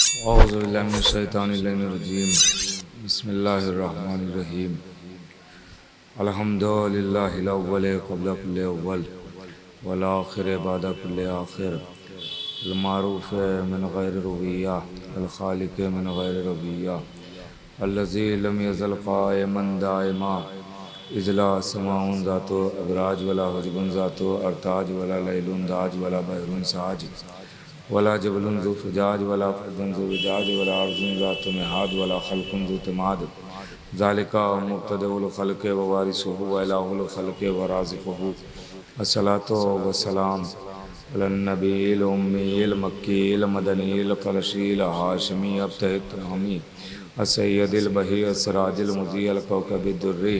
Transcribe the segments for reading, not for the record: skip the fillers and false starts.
औज़ुबिल्लाहिमिनश्शैतानिर्रजीम बिस्मिल्लाहिर्रहमानिर्रहीम अल्हम्दुलिल्लाहिल अव्वल क़ब्ल कुल्लि अव्वल वल आखिर बाद कुल्लि आखिर अल मारूफ़ मिन गैरि रुबिय्या अल खालिक़ मिन गैरि रबिय्या अल्लज़ी लम यज़ल क़ाइमन दाइमा इज़ ला समाउन ज़ातो अबराज वला हुजबुन ज़ातो अरताज वला लैलुन दाज वला बहरुन साज वला जबलुन ज़ु फ़िजाज वला फ़र्दुन ज़ु विजाज वला अर्ज़ुन ज़ातु मिहाद वला ख़ल्क़ुन ज़ु तिमाद ज़ालिका मुब्तदिउल ख़ल्क़ व वारिसुहु व इलाहुल ख़ल्क़ व राज़िक़ुहु अस्सलातु वस्सलाम अलन नबील उम्मील मक्कील मदनील क़रशील हाशिमी अब्तहित हमी अस्सय्यदिल बही अस्सराजिल मुज़ीअल कौकबिद दुर्री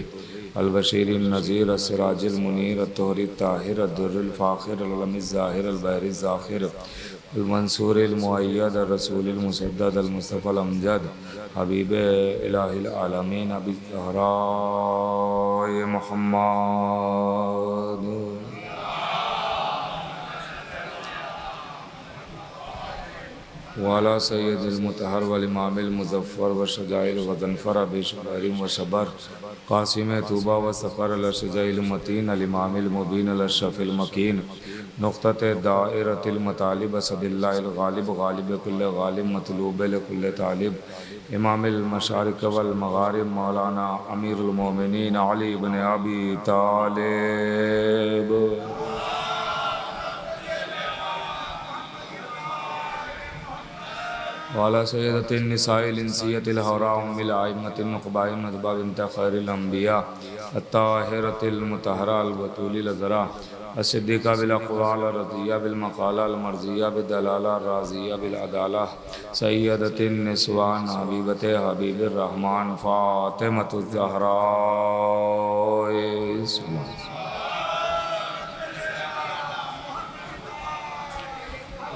अल बशीरिन नज़ीर अस्सराजिल मुनीर अत्तोहरी ताहिर अद्दुर्रुल फ़ाख़िर अल अलमिज़ ज़ाहिर अल बहरिज़ ज़ाख़िर अल मंसूरिल मुअय्यद अल रसूलिल मुसद्दद अल मुस्तफ़ल अमजद हबीब इलाहिल आलमीन अबी ज़हराए मुहम्मद वाला सैयदिल मुतहर वल इमामिल मुज़फ़्फ़र व शजाइल गज़नफ़र अबी शुबैरिन व शबर क़ासिम तूबा व सफ़र अल शजाइल मतीन अल इमामिल मुबीन अल अशरफ़िल मकीन नुक़्तत दाइरतिल मतालिब असदिल्लाहिल गालिब गालिब कुल्ल गालिब मतलूब कुल्ल तालिब इमामिल मशारिक़ वल मग़ारिब मौलाना अमीरुल मोमिनीन अली इब्न अबी तालिब वाला सैयदतिन निसाइल इंसियतिल हौरा उम्मिल आइम्मतिन नुक़बाइ नज़बा बिन्त खैरिल अंबिया अत्ताहिरतिल मुतहहरा अल बतूलिल ज़रा अस्सिद्दीक़ा बिल अक़वाल रज़िया बिल मक़ाला अल मर्ज़िया बिद दलाला राज़िया बिल अदाला सैयदतिन निस्वान हबीबते हबीबिर रहमान फ़ातिमतुज़ ज़हरा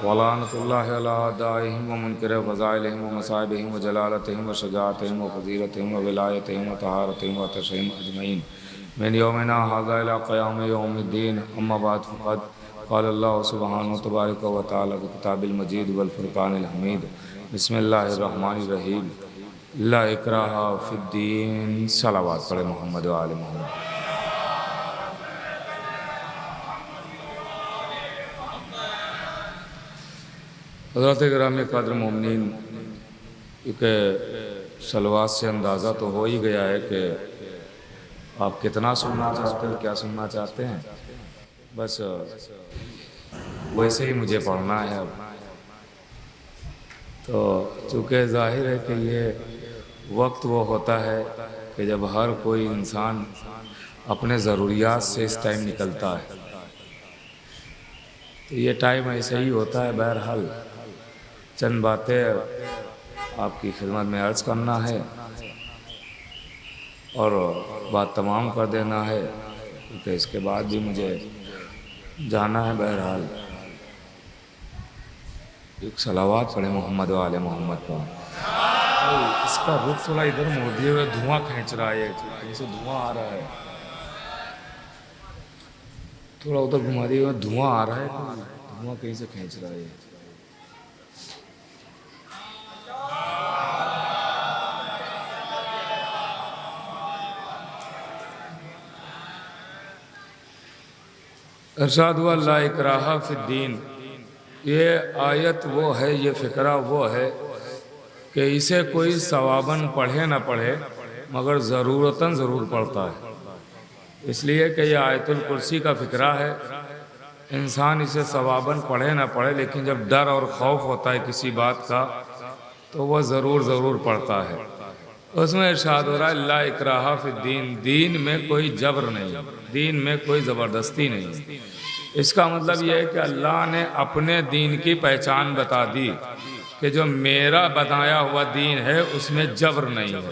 वलानतुल्लाहि अला अदाइहिम व मुनकिरि फ़ज़ाइलिहिम व मसाइबिहिम व जलालतिहिम व शजाअतिहिम व फ़ज़ीलतिहिम व विलायतिहिम व तहारतिहिम व तशहीम अजमईन मिन यौमिना हाज़ा इला क़याम यौमिद्दीन अम्मा बअद फ़क़द क़ाल अल्लाहु सुब्हानहु तबारक व तआला फ़ी किताबिल मजीद वल फ़ुरक़ानिल हमीद बिस्मिल्लाहिर रहमानिर रहीम ला इक्राहा फ़िद्दीन सलावत पढ़े मोहम्मद व आले मोहम्मद। हज़रत गिरामी क़द्र मोमिनीन के सलवात से अंदाज़ा तो हो ही गया है कि आप कितना सुनना चाहते हैं, क्या सुनना चाहते हैं। बस वैसे ही मुझे पढ़ना है अब तो, चूँकि ज़ाहिर है कि ये वक्त वो होता है कि जब हर कोई इंसान अपने ज़रूरियात से इस टाइम निकलता है, तो ये टाइम ऐसे ही होता है। बहरहाल चंद बातें आपकी खिदमत में अर्ज़ करना है और बात तमाम कर देना है, क्योंकि इसके बाद भी मुझे जाना है। बहरहाल एक सलावत पढ़े मोहम्मद व आले मोहम्मद पर। इसका रुख थोड़ा इधर मोड़ दिए हुए धुआं खींच रहा है, कहीं से धुआं आ रहा है, थोड़ा उधर घुमा दिए हुए धुआं आ रहा है, धुआं कहीं से खींच रहा है। इरशाद हुआ ला इक्राहा फ़िद्दीन, ये आयत वो है, ये फ़िक्रा वो है कि इसे कोई सवाबन पढ़े ना पढ़े मगर ज़रूरतन ज़रूर पढ़ता है। इसलिए कि यह आयतुल कुर्सी का फ़िक्रा है। इंसान इसे सवाबन पढ़े ना पढ़े, लेकिन जब डर और खौफ होता है किसी बात का तो वह ज़रूर पढ़ता है। उसमें इरशाद हो रहा है ला इक्राहा फ़िद्दीन, दीन में कोई जबर नहीं, दीन में कोई ज़बरदस्ती नहीं। इसका मतलब यह है कि अल्लाह ने अपने दीन की पहचान बता दी कि जो मेरा बताया हुआ दीन है उसमें जबर नहीं है,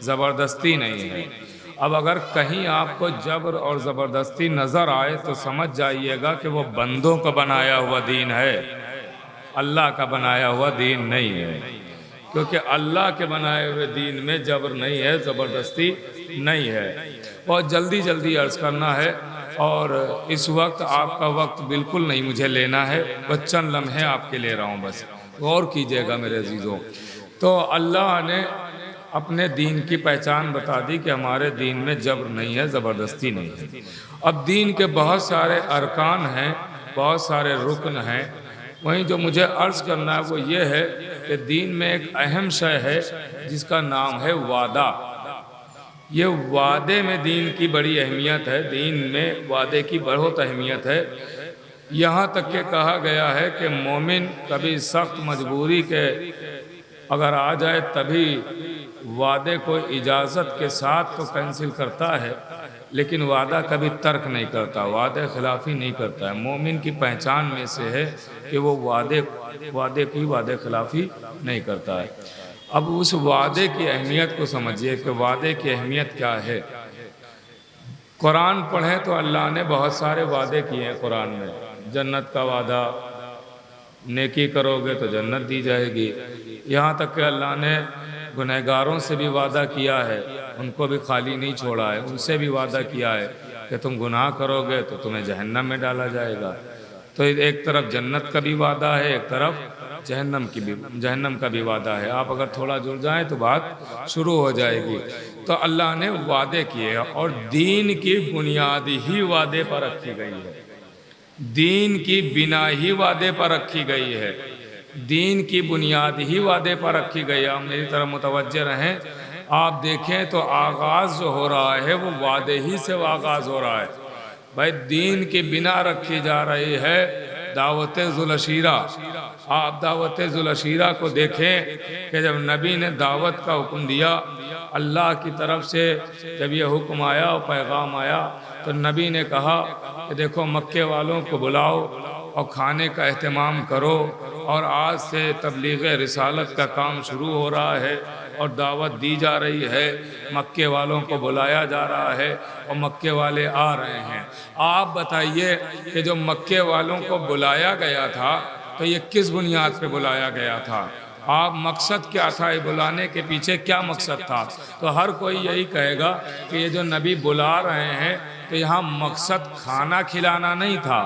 ज़बरदस्ती नहीं है। अब अगर कहीं आपको जबर और ज़बरदस्ती नज़र आए तो समझ जाइएगा कि वो बंदों का बनाया हुआ दीन है, अल्लाह का बनाया हुआ दीन नहीं है। क्योंकि अल्लाह के बनाए हुए दीन में जबर नहीं है, ज़बरदस्ती नहीं है। बहुत जल्दी अर्ज़ करना है और इस वक्त आपका वक्त बिल्कुल नहीं मुझे लेना है, बस चंद लम्हे आपके ले रहा हूँ बस। गौर कीजिएगा मेरे अजीज़ों। तो अल्लाह ने अपने दीन की पहचान बता दी कि हमारे दीन में जबर नहीं है, ज़बरदस्ती नहीं है। अब दीन के बहुत सारे अरकान हैं, बहुत सारे रुकन हैं। वहीं जो मुझे अर्ज़ करना है वो ये है कि दीन में एक अहम शय है जिसका नाम है वादा। ये वादे में दीन की बड़ी अहमियत है, दीन में वादे की बहुत अहमियत है। यहाँ तक के कहा गया है कि मोमिन कभी सख्त मजबूरी के अगर आ जाए तभी वादे को इजाज़त के साथ तो कैंसिल करता है, लेकिन वादा कभी तर्क नहीं करता, वादे खिलाफ़ी नहीं करता है। मोमिन की पहचान में से है कि वो वादे खिलाफ़ी नहीं करता है। अब उस वादे की अहमियत को समझिए कि वादे की अहमियत क्या है। कुरान पढ़ें तो अल्लाह ने बहुत सारे वादे किए हैं कुरान में। जन्नत का वादा, नेकी करोगे तो जन्नत दी जाएगी। यहाँ तक कि अल्लाह ने गुनहगारों से भी वादा किया है, उनको भी खाली नहीं छोड़ा है, उनसे भी वादा किया है कि तुम गुनाह करोगे तो तुम्हें जहन्नम में डाला जाएगा। तो एक तरफ जन्नत का भी वादा है, एक तरफ जहन्नम का भी वादा है। आप अगर थोड़ा जुड़ जाएं तो बात शुरू हो जाएगी। तो अल्लाह ने वादे किए और दीन की बुनियाद ही वादे पर रखी गई है, दीन की बिना ही वादे पर रखी गई है, दीन की बुनियाद ही वादे पर रखी गई है। आप मेरी तरफ मुतवज्जे रहें। आप देखें तो आगाज़ जो हो रहा है वो वादे ही से आगाज़ हो रहा है। भाई दीन की बिना रखी जा रही है दावत ज़ुलशीरा। आप दावत ज़ुलशीरा को देखें कि जब नबी ने दावत का हुक्म दिया, अल्लाह की तरफ से जब यह हुक्म आया और पैगाम आया तो नबी ने कहा कि देखो मक्के वालों को बुलाओ और खाने का एहतमाम करो, और आज से तबलीग रिसालत का काम शुरू हो रहा है और दावत दी जा रही है, मक्के वालों को बुलाया जा रहा है और मक्के वाले आ रहे हैं। आप बताइए कि जो मक्के वालों को बुलाया गया था तो ये किस बुनियाद पे बुलाया गया था? आप मकसद क्या था, ये बुलाने के पीछे क्या मकसद था? तो हर कोई यही कहेगा कि ये जो नबी बुला रहे हैं तो यहाँ मकसद खाना खिलाना नहीं था,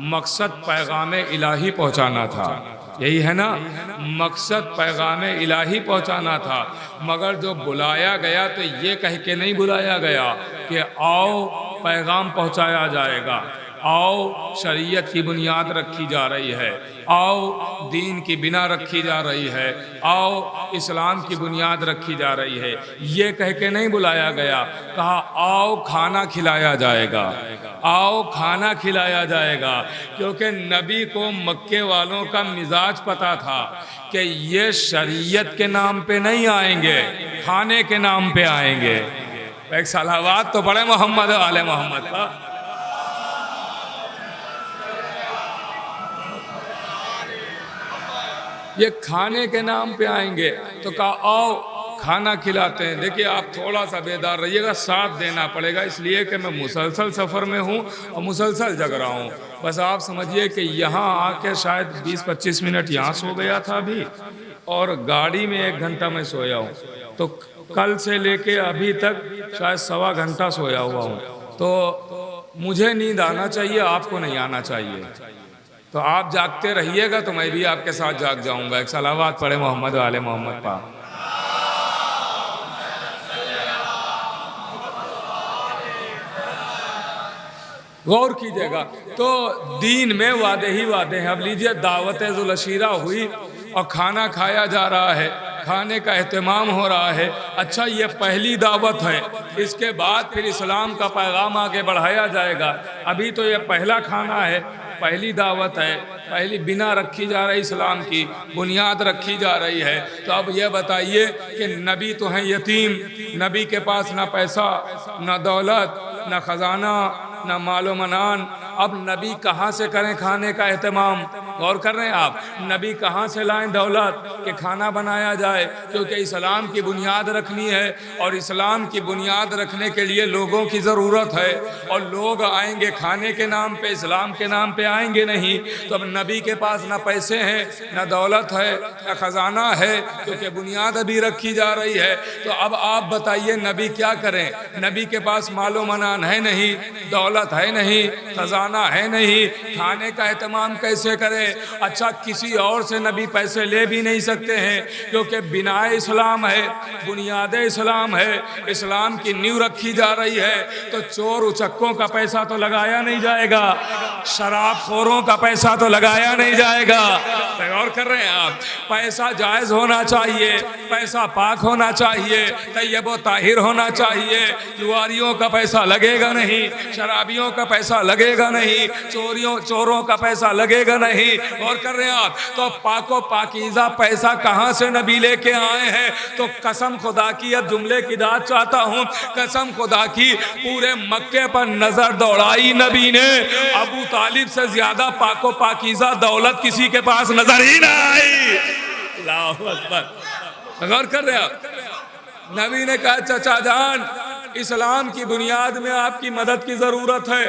मकसद पैगाम इलाही पहुँचाना था। यही है ना, मकसद पैगाम इलाही पहुँचाना था। मगर जो बुलाया गया तो ये कह के नहीं बुलाया गया कि आओ पैगाम पहुँचाया जाएगा, आओ शरीयत की बुनियाद रखी जा रही है, आओ दीन की बिना रखी जा रही है, आओ इस्लाम की बुनियाद रखी जा रही है, ये कह के नहीं बुलाया गया। कहा आओ खाना खिलाया जाएगा, आओ खाना खिलाया जाएगा। क्योंकि नबी को मक्के वालों का मिजाज पता था कि ये शरीयत के नाम पे नहीं आएंगे, खाने के नाम पे आएंगे। एक सलावत तो पढ़े मोहम्मद आले मोहम्मद का। ये खाने के नाम पे आएंगे तो कहा आओ खाना खिलाते हैं। देखिए आप थोड़ा सा बेदार रहिएगा, साथ देना पड़ेगा, इसलिए कि मैं मुसलसल सफ़र में हूँ और मुसलसल जग रहा हूँ। बस आप समझिए कि यहाँ आके शायद 20-25 मिनट यहाँ सो गया था अभी, और गाड़ी में 1 घंटा मैं सोया हूँ। तो कल से लेके अभी तक शायद 1.25 घंटा सोया हुआ हूँ। तो मुझे नींद आना चाहिए, आपको नहीं आना चाहिए। तो आप जागते रहिएगा तो मैं भी आपके साथ जाग जाऊंगा। एक सलावत पढ़े मोहम्मद वाले मोहम्मद पा। गौर कीजिएगा। तो दीन में वादे ही वादे हैं। अब लीजिए दावत ज़ुलशीरा हुई और खाना खाया जा रहा है, खाने का एहतमाम हो रहा है। अच्छा ये पहली दावत है, इसके बाद फिर इस्लाम का पैगाम आगे बढ़ाया जाएगा। अभी तो ये पहला खाना है, पहली दावत है, पहली बिना रखी जा रही इस्लाम की बुनियाद रखी जा रही है। तो अब ये बताइए कि नबी तो हैं यतीम, नबी के पास ना पैसा, ना दौलत, ना खजाना, ना मालो मनान। अब नबी कहाँ से करें खाने का एहतमाम? गौर कर रहे हैं आप, नबी कहाँ से लाएं दौलत कि खाना बनाया जाए? क्योंकि इस्लाम की बुनियाद रखनी है और इस्लाम की बुनियाद रखने के लिए लोगों की ज़रूरत है, और लोग आएंगे खाने के नाम पे, इस्लाम के नाम पे आएंगे नहीं। तो अब नबी के पास ना पैसे हैं, ना दौलत है, ना ख़जाना है, क्योंकि बुनियाद अभी रखी जा रही है। तो अब आप बताइए नबी क्या करें? नबी के पास मालो मनान है नहीं, दौलत है नहीं, खजाना है नहीं, खाने का एहतमाम कैसे करें? करें। अच्छा, किसी और से नबी पैसे ले भी नहीं सकते हैं, क्योंकि बिना इस्लाम है, बुनियाद इस्लाम है, इस्लाम की नींव रखी जा रही है। तो चोर उचक्कों का पैसा तो लगाया नहीं जाएगा, शराबखोरों का पैसा तो लगाया नहीं जाएगा। गौर कर रहे हैं आप? पैसा जायज़ होना चाहिए, पैसा पाक होना चाहिए, तैयब व ताहिर होना चाहिए। जुआरियों का पैसा लगेगा नहीं, शराबियों का पैसा लगेगा नहीं, चोरों का पैसा लगेगा नहीं। गौर कर रहे हैं आप? तो पाको पाकीज़ा पैसा कहाँ से नबी लेके आए हैं? तो कसम खुदा की, अब जुमले की दाद चाहता हूँ, कसम खुदा की, पूरे मक्के पर नजर दौड़ाई नबी ने, अबू तालिब से ज्यादा पाको पाकीज़ा दौलत किसी के पास नजर ही ना आई। अल्लाहु अकबर। गौर कर रहे आप? नबी ने कहा, चाचा जान, इस्लाम की बुनियाद में आपकी मदद की जरूरत है।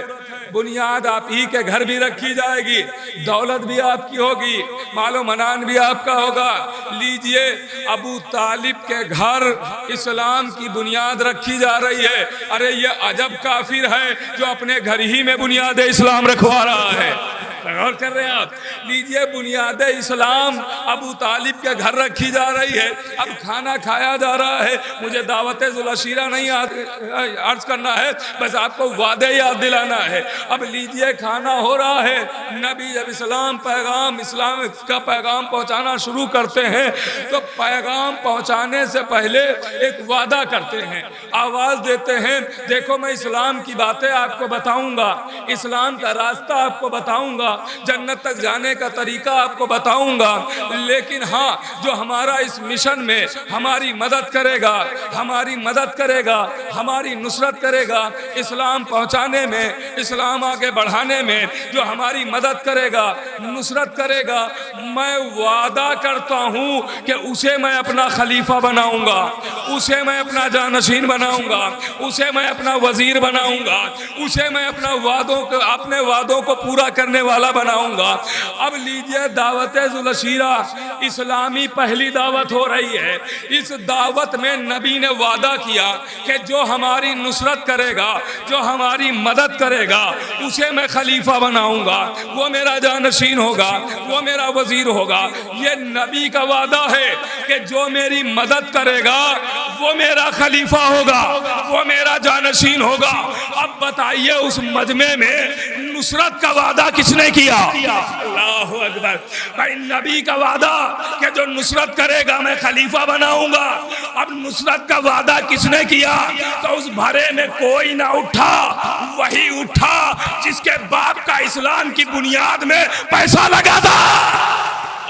बुनियाद आप ही के घर भी रखी जाएगी, दौलत भी आपकी होगी, मालो मनान भी आपका होगा। लीजिए, अबू तालिब के घर इस्लाम की बुनियाद रखी जा रही है। अरे ये अजब काफिर है जो अपने घर ही में बुनियाद इस्लाम रखवा रहा है। गौर कर रहे हैं आप? लीजिए, बुनियाद इस्लाम अबू तालिब के घर रखी जा रही है। अब खाना खाया जा रहा है। मुझे दावत ज़ुलशीरा नहीं अर्ज करना है, बस आपको वादे याद दिलाना है। अब लीजिए, खाना हो रहा है। नबी जब इस्लाम का पैगाम पहुंचाना शुरू करते हैं, तो पैगाम पहुंचाने से पहले एक वादा करते हैं, आवाज़ देते हैं, देखो मैं इस्लाम की बातें आपको बताऊंगा, इस्लाम का रास्ता आपको बताऊंगा, जन्नत तक जाने का तरीका आपको बताऊंगा। लेकिन हाँ, जो हमारा इस मिशन में हमारी मदद करेगा, हमारी नुसरत करेगा, इस्लाम पहुंचाने में, इस्लाम आगे बढ़ाने में जो हमारी मदद करेगा, नुसरत करेगा, मैं वादा करता हूं कि उसे मैं अपना खलीफा बनाऊंगा, उसे मैं अपना जानशीन बनाऊंगा, उसे मैं अपना वजीर बनाऊंगा, उसे मैं अपने वादों को पूरा करने वाला बनाऊंगा। अब लीजिए, दावत ज़ुलशीरा इस्लामी पहली दावत हो रही है। इस दावत में नबी ने वादा किया कि जो हमारी नुसरत करेगा, जो हमारी मदद करेगा, उसे मैं खलीफा बनाऊंगा, वो मेरा जानशीन होगा, वो मेरा वजीर होगा। ये नबी का वादा है कि जो मेरी मदद करेगा वो मेरा खलीफा होगा, वो मेरा जानशीन होगा। अब बताइए, उस मजमे में नुसरत का वादा किसने किया? अल्लाहु अकबर। भाई, नबी का वादा कि जो नुसरत करेगा मैं खलीफा बनाऊंगा। अब नुसरत का वादा किसने किया? तो उस भरे में कोई ना उठा, वही उठा जिसके बाप का इस्लाम की बुनियाद में पैसा लगा था।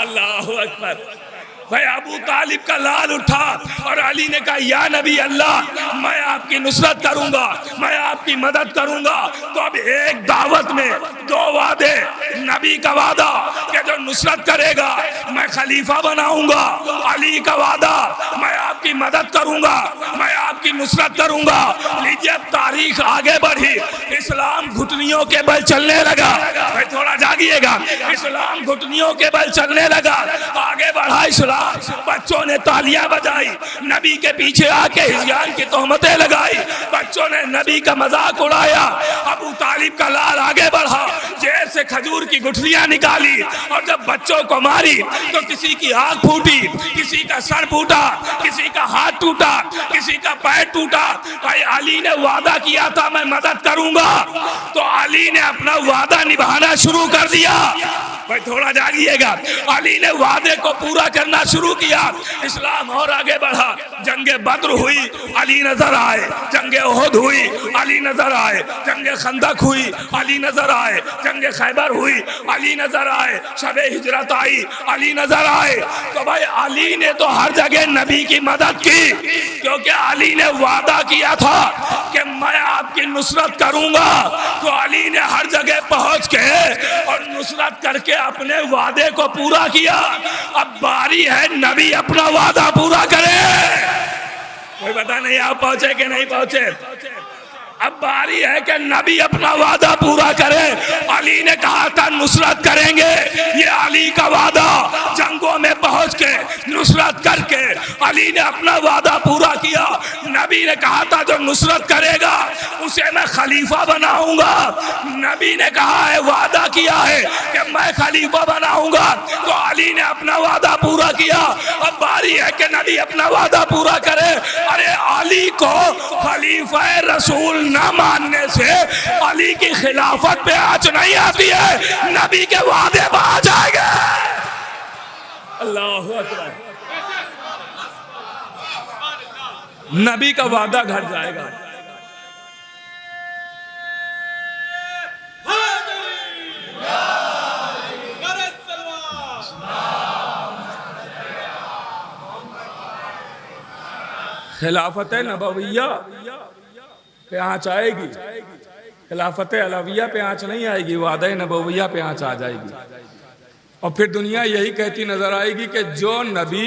अल्लाहु अकबर। भाई, अबू तालिब का लाल उठा और अली ने कहा, या नबी अल्लाह, मैं आपकी नुसरत करूंगा, मैं आपकी मदद करूंगा। तो अब एक दावत में दो वादे, नबी का वादा कि जो नुसरत करेगा मैं खलीफा बनाऊंगा, अली का वादा मैं आपकी मदद करूंगा, मैं आपकी नुसरत करूंगा। लीजिए, तारीख आगे बढ़ी, इस्लाम घुटनियों के बल चलने लगा। भाई थोड़ा जागिएगा, इस्लाम घुटनियों के बल चलने लगा, आगे बढ़ा इस्लाम। बच्चों ने तालियां बजाई, नबी के पीछे आके हिजयान की तोहमतें लगाई, बच्चों ने नबी का मजाक उड़ाया। अबू तालिब का लाल आगे बढ़ा, जेब से खजूर की गुठलियां निकाली और जब बच्चों को मारी तो किसी की आंख फूटी, किसी का सर फूटा, किसी का हाथ टूटा, किसी का पैर टूटा। भाई, अली ने वादा किया था मैं मदद करूंगा, तो अली ने अपना वादा निभाना शुरू कर दिया। भाई थोड़ा जागिएगा, अली ने वादे को पूरा करना शुरू किया। इस्लाम और आगे बढ़ा, जंगे बद्र हुई, अली नजर आए, जंगे ओहद हुई, अली नजर आए, जंगे खंदक हुई, अली नजर आए, जंगे खैबर हुई, अली नजर आए, शबे हिजरत आई, अली नजर आए। तो भाई, अली ने तो हर जगह नबी की मदद की, क्योंकि अली ने वादा किया था कि मैं आपकी नुसरत करूंगा। तो अली ने हर जगह पहुंच के और नुसरत करके अपने वादे को पूरा किया। अब बारी है नबी अपना वादा पूरा करे। कोई पता नहीं आप पहुंचे कि नहीं पहुंचे। अब बारी है कि नबी अपना वादा पूरा करे। अली ने कहा था नुसरत करेंगे, ये अली का वादा, जंगों में पहुंच के नुसरत करके अली ने अपना वादा पूरा किया। नबी नबी ने कहा था जो नुसरत करेगा उसे मैं खलीफा बनाऊंगा। नबी ने कहा है, वादा किया है कि मैं खलीफा बनाऊंगा, तो अली ने अपना वादा पूरा किया। अब बारी है कि नबी अपना वादा पूरा करे। अरे अली को खलीफा रसूल न मानने से अली की खिलाफत पे आंच नहीं आती है, नबी के वादे पे आ जाएंगे। अल्लाहु अकबर। नबी का वादा घट जाएगा। खिलाफत नबविया पे आंच आएगी, खिलाफत अलविया पे आंच नहीं आएगी, वादा नबविया पे आंच आ जाएगी। और फिर दुनिया यही कहती नजर आएगी कि जो नबी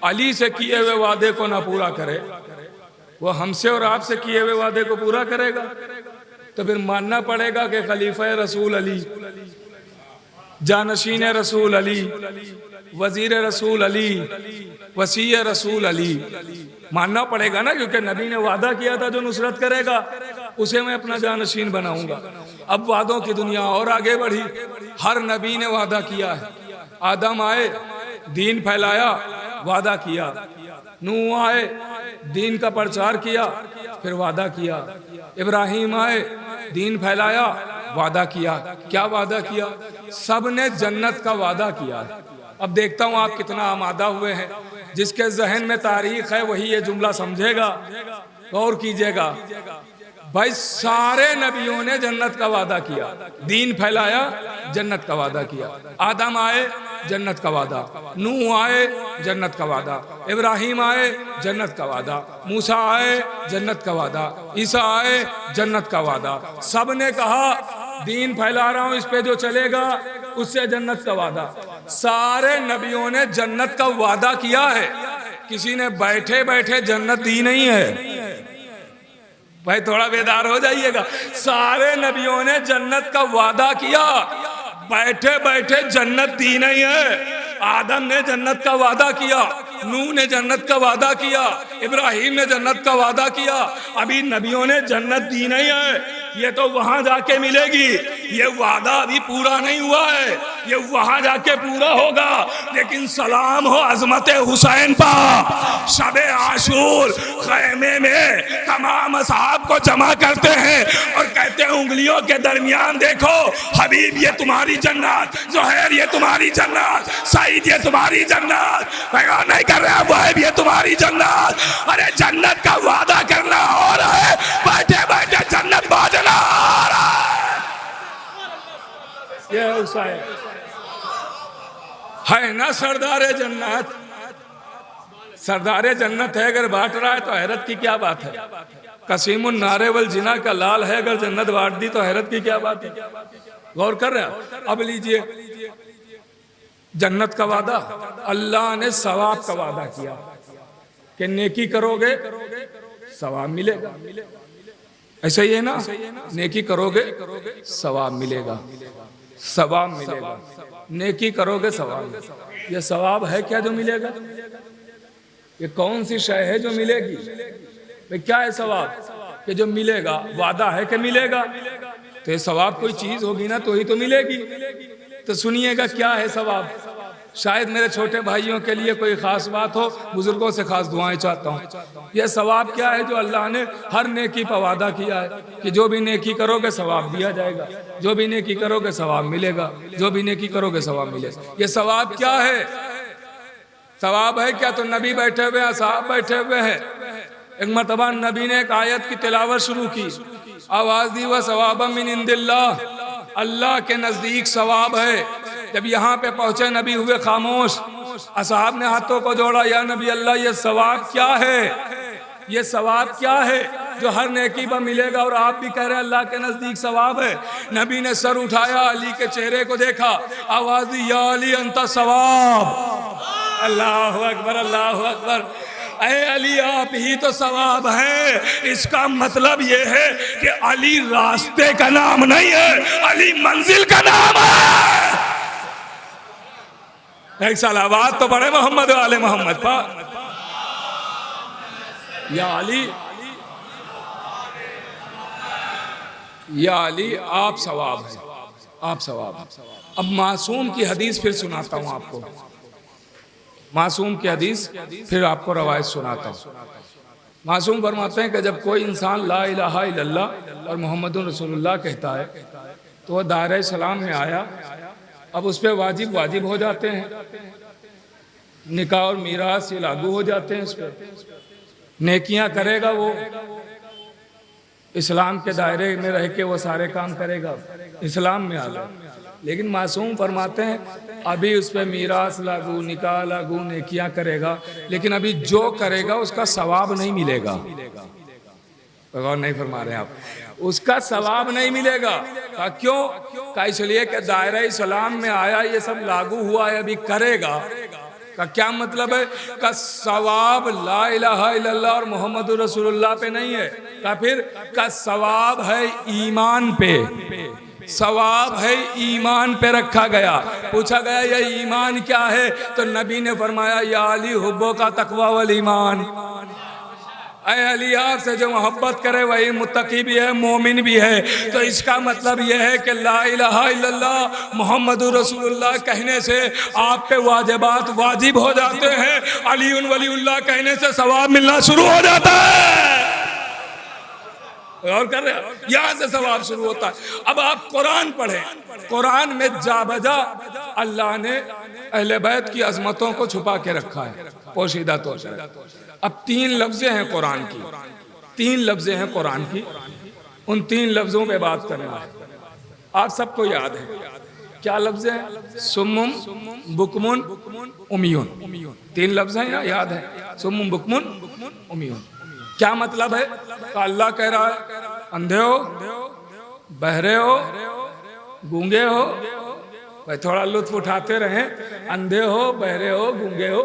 अली से किए हुए वादे को ना पूरा करे वो हमसे और आपसे किए हुए वादे को पूरा करेगा। तो फिर मानना पड़ेगा कि खलीफा रसूल अली, जानशीन रसूल अली, वजीर रसूल अली, वसी रसूल अली मानना पड़ेगा ना, क्योंकि नबी ने वादा किया था जो नुसरत करेगा उसे मैं अपना जानशीन बनाऊंगा। अब वादों की दुनिया और आगे बढ़ी। हर नबी ने वादा किया है। आदम आए, दीन फैलाया, वादा किया। नूह आए, दीन का प्रचार किया, फिर वादा किया। इब्राहिम आए, दीन फैलाया, वादा किया। क्या वादा किया? सब ने जन्नत का वादा किया। अब देखता हूं आप कितना आमादा हुए हैं। जिसके जहन में तारीख है वही ये जुमला समझेगा। गौर कीजिएगा भाई, सारे नबियों ने जन्नत का वादा किया, दीन फैलाया, जन्नत का वादा किया। आदम आए, जन्नत का वादा। नूह आए, जन्नत का वादा। इब्राहिम आए, जन्नत का वादा। मूसा आए, जन्नत का वादा। ईसा आए, जन्नत का वादा। सब ने कहा दीन फैला रहा हूं, इस पे जो चलेगा उससे जन्नत का वादा। सारे नबियों ने जन्नत का वादा किया है, किसी ने बैठे बैठे जन्नत दी नहीं है। भाई थोड़ा बेदार हो जाइएगा। सारे नबियों ने जन्नत का वादा किया, बैठे बैठे जन्नत दी नहीं है। आदम ने जन्नत का वादा किया, नूह ने जन्नत का वादा किया, इब्राहिम ने जन्नत का वादा किया। अभी नबियों ने जन्नत दी नहीं है, ये तो वहां जाके मिलेगी। ये वादा अभी पूरा नहीं हुआ है, ये वहां जाके पूरा होगा। लेकिन सलाम हो अजमत हुसैन पर। शबे आशूर खैमे में तमाम असहाब को जमा करते हैं और कहते हैं उंगलियों के दरमियान देखो, हबीब ये तुम्हारी जन्नत, जोहैर ये तुम्हारी जन्नत, सईद ये तुम्हारी जन्नत, पैगाम नहीं कर रहे वाहिब ये तुम्हारी जन्नत। अरे जन्नत का वादा करना हो रहा है, बैठे बैठे जन्नत बाजना आ रहा है। है ना सरदारे जन्नत। सरदारे जन्नत है अगर बांट रहा है तो हैरत की क्या बात है। कसीमुन नारे वल जिना का लाल है, अगर जन्नत बांट दी तो हैरत की क्या बात है। गौर कर रहे हैं। अब लीजिए जन्नत का वादा, अल्लाह ने सवाब का वादा किया कि नेकी करोगे सवाब मिलेगा। ऐसा ही है ना, नेकी करोगे सवाब मिलेगा, सवाब मिलेगा। नेकी करोगे सवाब। ये सवाब है क्या जो मिलेगा? ये कौन सी शय है जो मिलेगी? भाई क्या है सवाब कि जो मिलेगा? वादा है कि मिलेगा, तो ये सवाब कोई चीज होगी ना तो ही तो मिलेगी। तो सुनिएगा क्या है सवाब। शायद मेरे छोटे भाइयों के लिए कोई खास बात हो, बुजुर्गों से खास दुआएं चाहता हूँ। यह सवाब क्या है जो अल्लाह ने हर नेकी पर वादा किया है कि जो भी नेकी करोगे सवाब दिया जाएगा, जो भी नेकी करोगे सवाब मिलेगा, जो भी नेकी करोगे सवाब मिलेगा। ये सवाब क्या है? सवाब है क्या? तो नबी बैठे हुए हैं, साहब बैठे हुए हैं। एक मरतबा नबी ने एक आयत की तिलावत शुरू की, आवाज दी व सवाब मिन इंदिल्लाह, अल्लाह के नजदीक सवाब है। जब यहाँ पे पहुंचे नबी हुए खामोश। असहाब ने हाथों को जोड़ा, या नबी अल्लाह ये सवाब क्या है? ये सवाब क्या है जो हर नेकी पर मिलेगा और आप भी कह रहे हैं अल्लाह के नजदीक सवाब है? नबी ने सर उठाया, अली के चेहरे को देखा, आवाज दी या अली अंता सवाब। अल्लाह अकबर, अल्लाह अकबर। ऐ अली आप ही तो सवाब है। इसका मतलब ये है कि अली रास्ते का नाम नहीं है, अली मंजिल का नाम है। एक सलावत तो पढ़े मोहम्मद वाले मोहम्मद पर। या अली या अली आप सवाब है, आप सवाब। अब मासूम की हदीस फिर सुनाता हूँ आपको, मासूम की हदीस फिर आपको रवायत सुनाता हूँ। मासूम फरमाते हैं कि जब कोई इंसान ला इलाहा इल्लल्लाह और मोहम्मदुर रसूलुल्लाह कहता है तो वह दायरे सलाम में आया। अब उस पर वाजिब हो जाते हैं, निकाह और मीरास ये लागू हो जाते हैं उस पर, नेकियां करेगा वो, इस्लाम के दायरे में रह के वो सारे काम करेगा, इस्लाम में आ गया। लेकिन मासूम फरमाते हैं अभी उस पर मीरास लागू, निकाह लागू, नेकियां करेगा, लेकिन अभी जो करेगा उसका सवाब नहीं मिलेगा। गौर नहीं फरमा रहे आप, उसका सवाब नहीं मिलेगा। का क्यों? का इसलिए कि दायरा इस्लाम में आया, ये सब लागू हुआ है, अभी करेगा। का क्या मतलब है? का सवाब ला इलाहा इल्लल्लाह और मोहम्मदुर रसूलुल्लाह पे नहीं है, का फिर का सवाब है ईमान पे, सवाब है ईमान पे रखा गया। पूछा गया ये ईमान क्या है? तो नबी ने फरमाया या अली हुब्बो का तकवा वल ईमान, ऐ अली आपसे जो मोहब्बत करे वही मुत्तकी भी है, मोमिन भी है। तो इसका मतलब यह है कि ला इलाहा इल्लल्लाह मोहम्मदुर रसूलुल्लाह कहने से आप पे वाजिबात वाजिब हो जाते हैं, अली उन वलीउल्लाह कहने से सवाब मिलना शुरू हो जाता है। और कर रहे हैं, यहाँ से सवाब शुरू होता है। अब आप कुरान पढ़ें, कुरान में जा बजा अल्लाह ने अहले बैत की अजमतों को छुपा के रखा है पोशीदा तौर पर। अब 3 लफ्ज़ें हैं कुरान की, 3 लफ्ज़ें हैं कुरान की, उन 3 लफ्ज़ों पे बात करना है। आप सबको याद है क्या लफ्ज़ है? सुम्मुम बुकमुन उमियुन, 3 लफ्ज़ हैं ना, याद है? सुम्मुम बुकमुन उमियुन। क्या मतलब है? तो अल्लाह कह रहा है अंधे हो, बहरे हो, गूंगे हो। भाई थोड़ा लुत्फ उठाते रहें। अंधे हो, बहरे हो, गूंगे हो,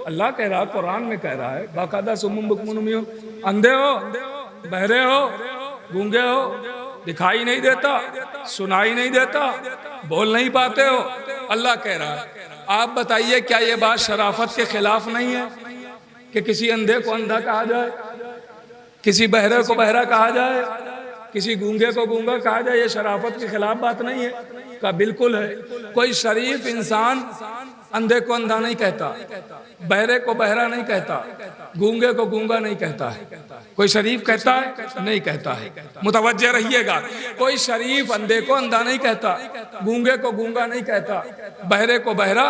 अल्लाह कह रहा है, कुरान में कह रहा है बाकायदा सुम्मुम बुकमुन उमियुन। अंधे हो, बहरे हो, गूंगे हो, दिखाई नहीं देता, सुनाई नहीं देता, बोल नहीं पाते हो, अल्लाह कह रहा है। आप बताइए क्या ये बात शराफत के खिलाफ नहीं है कि किसी अंधे को अंधा कहा जाए, किसी बहरे को बहरा कहा जाए, किसी गूंगे को गूंगा कहा जाए? ये शराफत के खिलाफ बात नहीं है? का बिल्कुल है। कोई शरीफ इंसान अंधे को अंधा नहीं कहता, बहरे को बहरा नहीं कहता, गूंगे को गूंगा नहीं कहता है। कोई शरीफ कहता है? नहीं कहता है। मुतवज्जे रहिएगा, कोई शरीफ अंधे को अंधा नहीं कहता, गूंगे को गूंगा नहीं कहता, बहरे को बहरा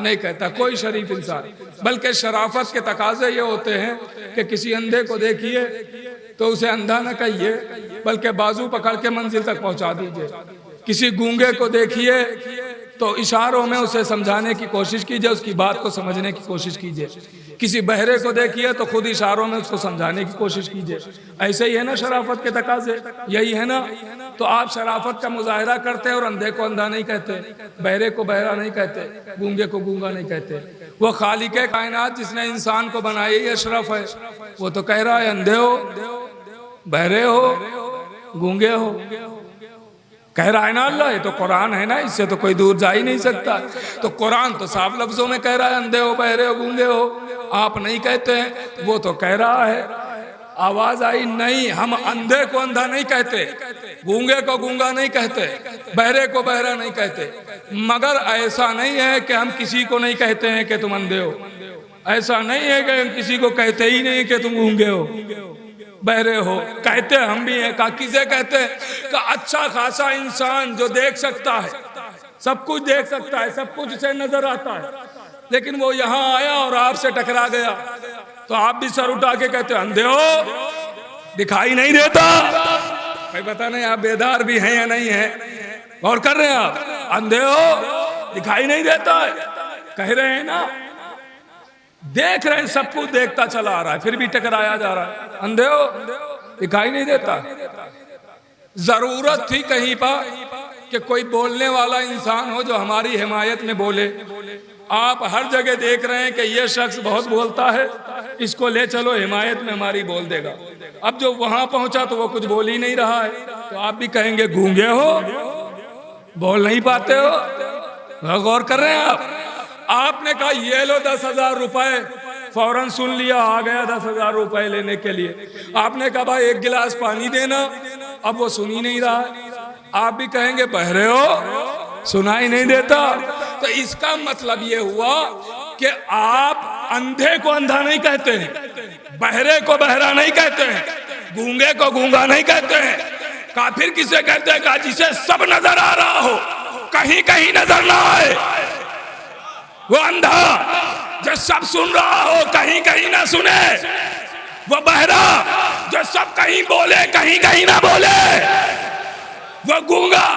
नहीं कहता, कोई शरीफ इंसान। बल्कि शराफत के तकाजे ये होते हैं कि किसी अंधे को देखिए तो उसे अंधा न कहिए, बल्कि बाजू पकड़ के मंजिल तक पहुंचा दीजिए। किसी गूंगे को देखिए तो इशारों में उसे समझाने की कोशिश कीजिए, उसकी बात को समझने की कोशिश कीजिए। किसी बहरे को देखिए तो खुद इशारों में उसको समझाने की कोशिश कीजिए। ऐसे ही है ना शराफत के तकाजे, यही है ना? तो आप शराफत का मुजाहिरा करते हैं और अंधे को अंधा नहीं कहते, बहरे को बहरा नहीं कहते, गूंगे को गूंगा नहीं कहते। वो खालिके कायनात जिसने इंसान को बनाया ये अशरफ है, वो तो कह रहा है अंधे हो, बहरे हो, गूंगे हो। कह रहा है ना अल्लाह, ये तो कुरान है ना, इससे तो कोई दूर जा ही नहीं सकता। तो कुरान तो साफ लफ्जों में कह रहा है अंधे हो, बहरे हो, गूंगे हो। आप नहीं कहते हैं, वो तो कह रहा है। आवाज आई नहीं, हम अंधे को अंधा नहीं कहते, गूंगे को गूंगा नहीं कहते, बहरे को बहरा नहीं कहते। मगर ऐसा नहीं है कि हम किसी को नहीं कहते हैं कि तुम अंधे हो, ऐसा नहीं है कि हम किसी को कहते ही नहीं कि तुम गूंगे हो, बहरे हो। कहते हम भी हैं। का किसे कहते हैं? का अच्छा खासा इंसान जो देख सकता है, सब कुछ देख सकता है, सब कुछ उसे नजर आता है, लेकिन वो यहाँ आया और आपसे टकरा गया तो आप भी सर उठा के कहते अंधे हो, दिखाई नहीं देता। भाई पता नहीं आप बेदार भी हैं या नहीं है, गौर कर रहे हैं आप? अंधे हो, दिखाई नहीं देता है, कह रहे हैं ना, देख रहे हैं, सब कुछ देखता चला आ रहा है, फिर भी टकराया जा रहा है। अंधे हो, दिखाई नहीं देता। जरूरत थी कहीं पर कि कोई बोलने वाला इंसान हो जो हमारी हिमायत में बोले। आप हर जगह देख रहे हैं कि ये शख्स बहुत बोलता है, इसको ले चलो हिमायत में हमारी बोल देगा। अब जो वहां पहुंचा तो वो कुछ बोल ही नहीं रहा है, तो आप भी कहेंगे गूंगे हो, बोल नहीं पाते हो। गौर कर रहे हैं आप? आपने कहा ये लो 10,000 रुपए, फौरन सुन लिया, आ गया 10,000 रुपए लेने के लिए। आपने कहा भाई 1 गिलास पानी देना, अब वो सुन ही नहीं रहा है। आप भी कहेंगे बहरे हो, सुनाई नहीं देता। तो इसका मतलब ये हुआ कि आप अंधे को अंधा नहीं कहते हैं, बहरे को बहरा नहीं कहते हैं, गूंगे को गूंगा नहीं कहते हैं। काफिर किसे कहते हैं? का जिसे सब नजर आ रहा हो, कहीं कहीं नजर ना आए, वो अंधा। जो सब सुन रहा हो, कहीं कहीं ना सुने, वो बहरा। जो सब कहीं बोले, कहीं कहीं ना बोले, वो गूंगा।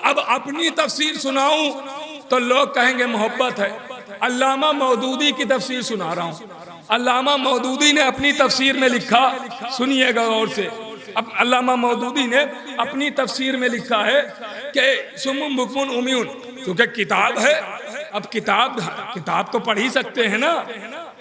अब अपनी तफसीर सुनाऊं तो लोग कहेंगे मोहब्बत है। अल्लामा मौदूदी की तफसीर सुना रहा हूं। अल्लामा मौदूदी ने अपनी तफसीर में लिखा, सुनिएगा गौर से। अब अल्लामा मौदूदी ने अपनी तफसीर में लिखा है कि सुम्मुम बुकमुन उम्यून, क्योंकि किताब है। अब किताब तो पढ़ ही सकते हैं ना,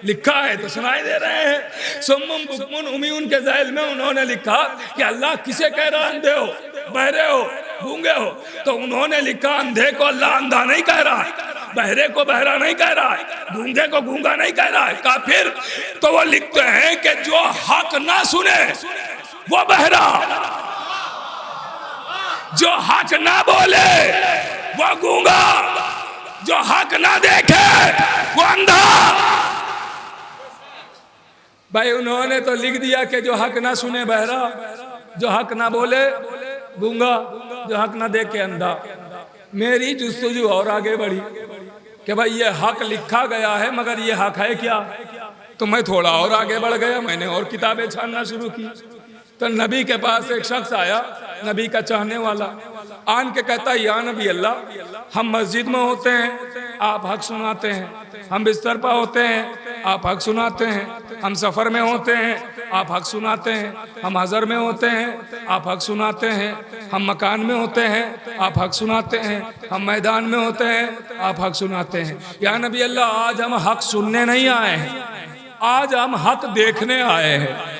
लिखा है तो सुनाई दे रहे हैं। सुम्मुम बुकमुन उम्यून के ज़ैल में उन्होंने लिखा कि अल्लाह किसे कह रहा अंधे हो, बहरे हो, गूंगे हो। तो उन्होंने लिखा अंधे को अल्लाह अंधा नहीं कह रहा है, बहरे को बहरा नहीं कह रहा है, गूंगे को गूंगा नहीं कह रहा है। काफिर तो वो लिखते हैं कि जो हक ना सुने वो बहरा, जो हक ना बोले वो गूंगा, जो हक ना देखे वो अंधा। भाई उन्होंने तो लिख दिया कि जो हक ना सुने बहरा, जो हक ना बोले गूंगा, जो हक ना देखे अंधा। मेरी जुस्तजू और आगे बढ़ी कि भाई ये हक लिखा गया है, मगर ये हक है क्या? तो मैं थोड़ा और आगे बढ़ गया, मैंने और किताबें छानना शुरू की। तो नबी के पास एक शख्स आया, नबी का चाहने वाला, आन के कहता या नबी अल्लाह, हम मस्जिद में होते हैं, आप हक सुनाते हैं, हम बिस्तर पर होते हैं, आप हक सुनाते हैं, हम सफ़र में होते हैं, आप हक सुनाते हैं, हम हज़र में होते हैं, आप हक सुनाते हैं, हम मकान में होते हैं, आप हक सुनाते हैं, हम मैदान में होते हैं, आप हक सुनाते हैं। या नबी अल्लाह, आज हम हक सुनने नहीं आए हैं, आज हम हक देखने आए हैं।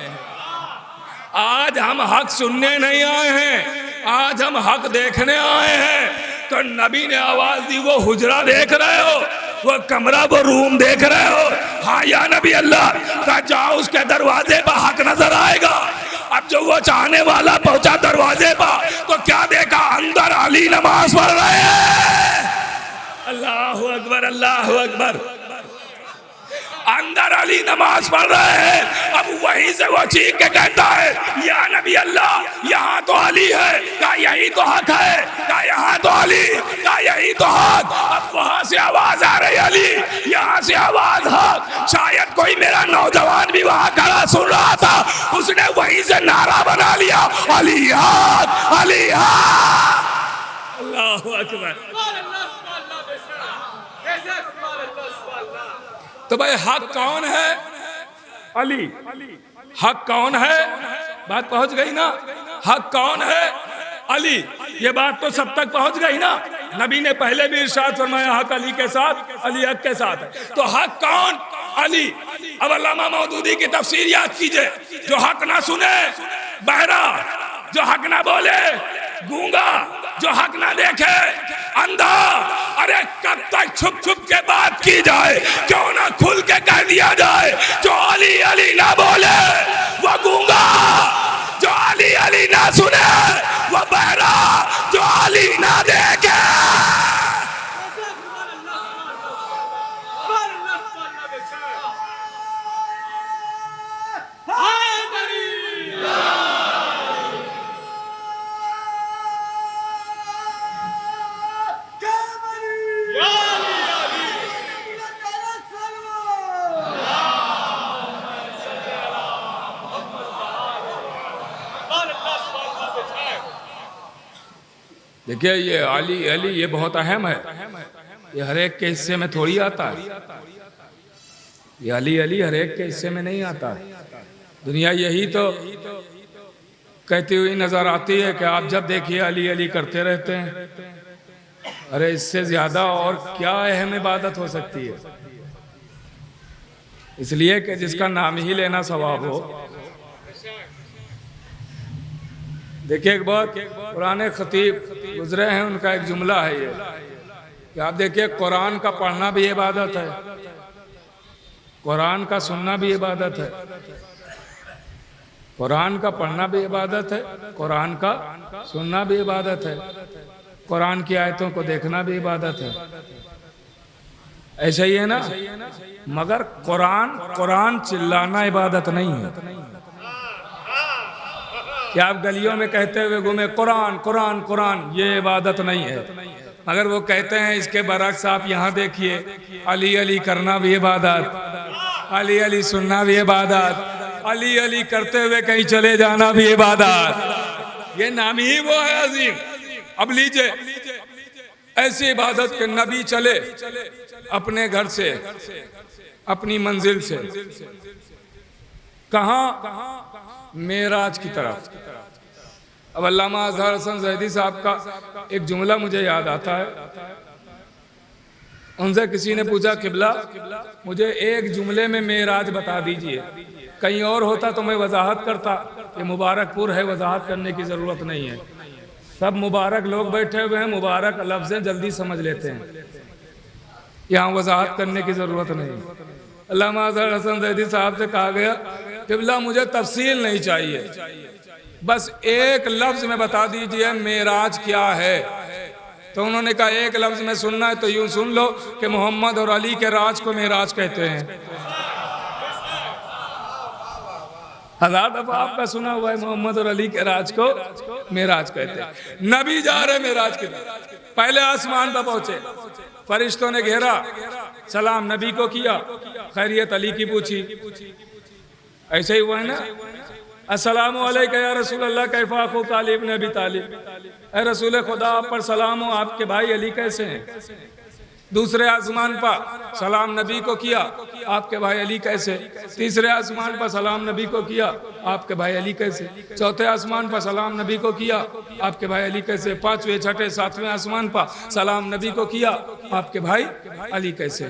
आज हम हक सुनने नहीं आए हैं, आज हम हक देखने आए हैं। तो नबी ने आवाज दी, वो हुजरा देख रहे हो, वो कमरा, वो रूम देख रहे हो? हाँ या नबी अल्लाह। का जाओ उसके दरवाजे पर हक नजर आएगा। अब जो वो चाहने वाला पहुंचा दरवाजे पर, तो क्या देखा? अंदर अली नमाज पढ़ रहे हैं। अल्लाहु अकबर, अल्लाहु अकबर। अंदर अली नमाज पढ़ रहे हैं। अब वहीं से वो चीख के कहता है या नबी अल्लाह, यहाँ तो अली है, क्या यही तो हक है? क्या यहाँ तो अली, क्या यही तो हक? अब वहां से आवाज आ रही अली, यहाँ से आवाज हक। शायद कोई मेरा नौजवान भी वहां खड़ा सुन रहा था, उसने वहीं से नारा बना लिया, अली हक, अली हक। अल्लाहु अकबर। तो भाई हक कौन है? अली। हक कौन है? बात पहुंच गई ना? हक कौन है? अली। ये बात तो सब तक पहुंच गई ना? नबी ने पहले भी इरशाद फरमाया हक अली के साथ, अली हक के साथ है। तो हक कौन? अली। अब अल्लामा मौदूदी की तफसीर याद कीजिए, जो हक ना सुने बहरा, जो हक ना बोले गूंगा, जो हक ना देखे अंधा। अरे कब तक छुप छुप के बात की जाए? क्यों ना खुल के कह दिया जाए, जो अली अली ना बोले वो गूंगा, जो अली अली ना सुने वो बहरा, जो अली ना देखे। देखिए ये अली अली ये बहुत अहम है, ये हर एक के हिस्से में थोड़ी आता है। ये अली अली हर एक के हिस्से में नहीं आता है। दुनिया यही तो कहती हुई नजर आती है कि आप जब देखिए अली अली करते रहते हैं। अरे इससे ज्यादा और क्या अहम इबादत हो सकती है? इसलिए कि जिसका नाम ही लेना सवाब हो। देखिए एक बात, पुराने खतीब गुजरे हैं, उनका एक जुमला है ये कि आप देखिए कुरान का पढ़ना भी इबादत है, कुरान का सुनना भी इबादत है। कुरान का पढ़ना भी इबादत है, कुरान का सुनना भी इबादत है, कुरान की आयतों को देखना भी इबादत है। ऐसा ही है ना? मगर कुरान चिल्लाना इबादत नहीं है। क्या आप गलियों में कहते हुए घूमे कुरान कुरान कुरान, ये इबादत नहीं है। मगर वो कहते हैं इसके बरक्स आप यहाँ देखिए, अली अली करना भी इबादत, अली अली सुनना भी इबादत, अली अली करते हुए कहीं चले जाना भी इबादत। ये नाम ही वो है अजीम। अब लीजिए, ऐसी इबादत के नबी चले अपने घर से, अपनी मंजिल से, कहाँ? मेराज की तरफ। अब अल्लामा अज़हर हसन ज़ैदी साहब का एक जुमला मुझे याद आता है। उनसे किसी ने पूछा, किबला मुझे एक जुमले में मेराज बता दीजिए। कहीं और होता तो मैं वजाहत करता, ये मुबारकपुर है, वजाहत करने की ज़रूरत नहीं है। सब मुबारक लोग बैठे हुए हैं, मुबारक लफ्ज़ जल्दी समझ लेते हैं, यहाँ वजाहत करने की ज़रूरत नहीं। अल्लामा अज़हर हसन ज़ैदी साहब से कहा गया, किबला मुझे तफसील नहीं चाहिए, बस एक लफ्ज़ में बता दीजिए मेराज क्या है। तो उन्होंने कहा, एक लफ्ज़ में सुनना है तो यूँ सुन लो कि मोहम्मद और अली के राज को मेराज कहते हैं। हजार दफा आपका सुना हुआ है, मोहम्मद और अली के राज को मेराज कहते हैं। नबी जा रहे मेराज के लिए, पहले आसमान पर पहुंचे, फरिश्तों ने घेरा, सलाम नबी को किया, खैरियत अली की पूछी। ऐसे ही हुआ है ना, अस्सलामु अलैका या रसूल अल्लाह, कैफा अखूक अली इब्न अबी तालिब, ऐ रसूल खुदा आप पर सलाम हो, आपके भाई अली कैसे हैं। दूसरे आसमान पर सलाम नबी को किया, आपके भाई अली कैसे। तीसरे आसमान पर सलाम नबी को किया, आपके भाई अली कैसे। चौथे आसमान पर सलाम नबी को किया, आपके भाई अली कैसे। पांचवें छठे सातवें आसमान पर सलाम नबी को किया, आपके भाई अली कैसे।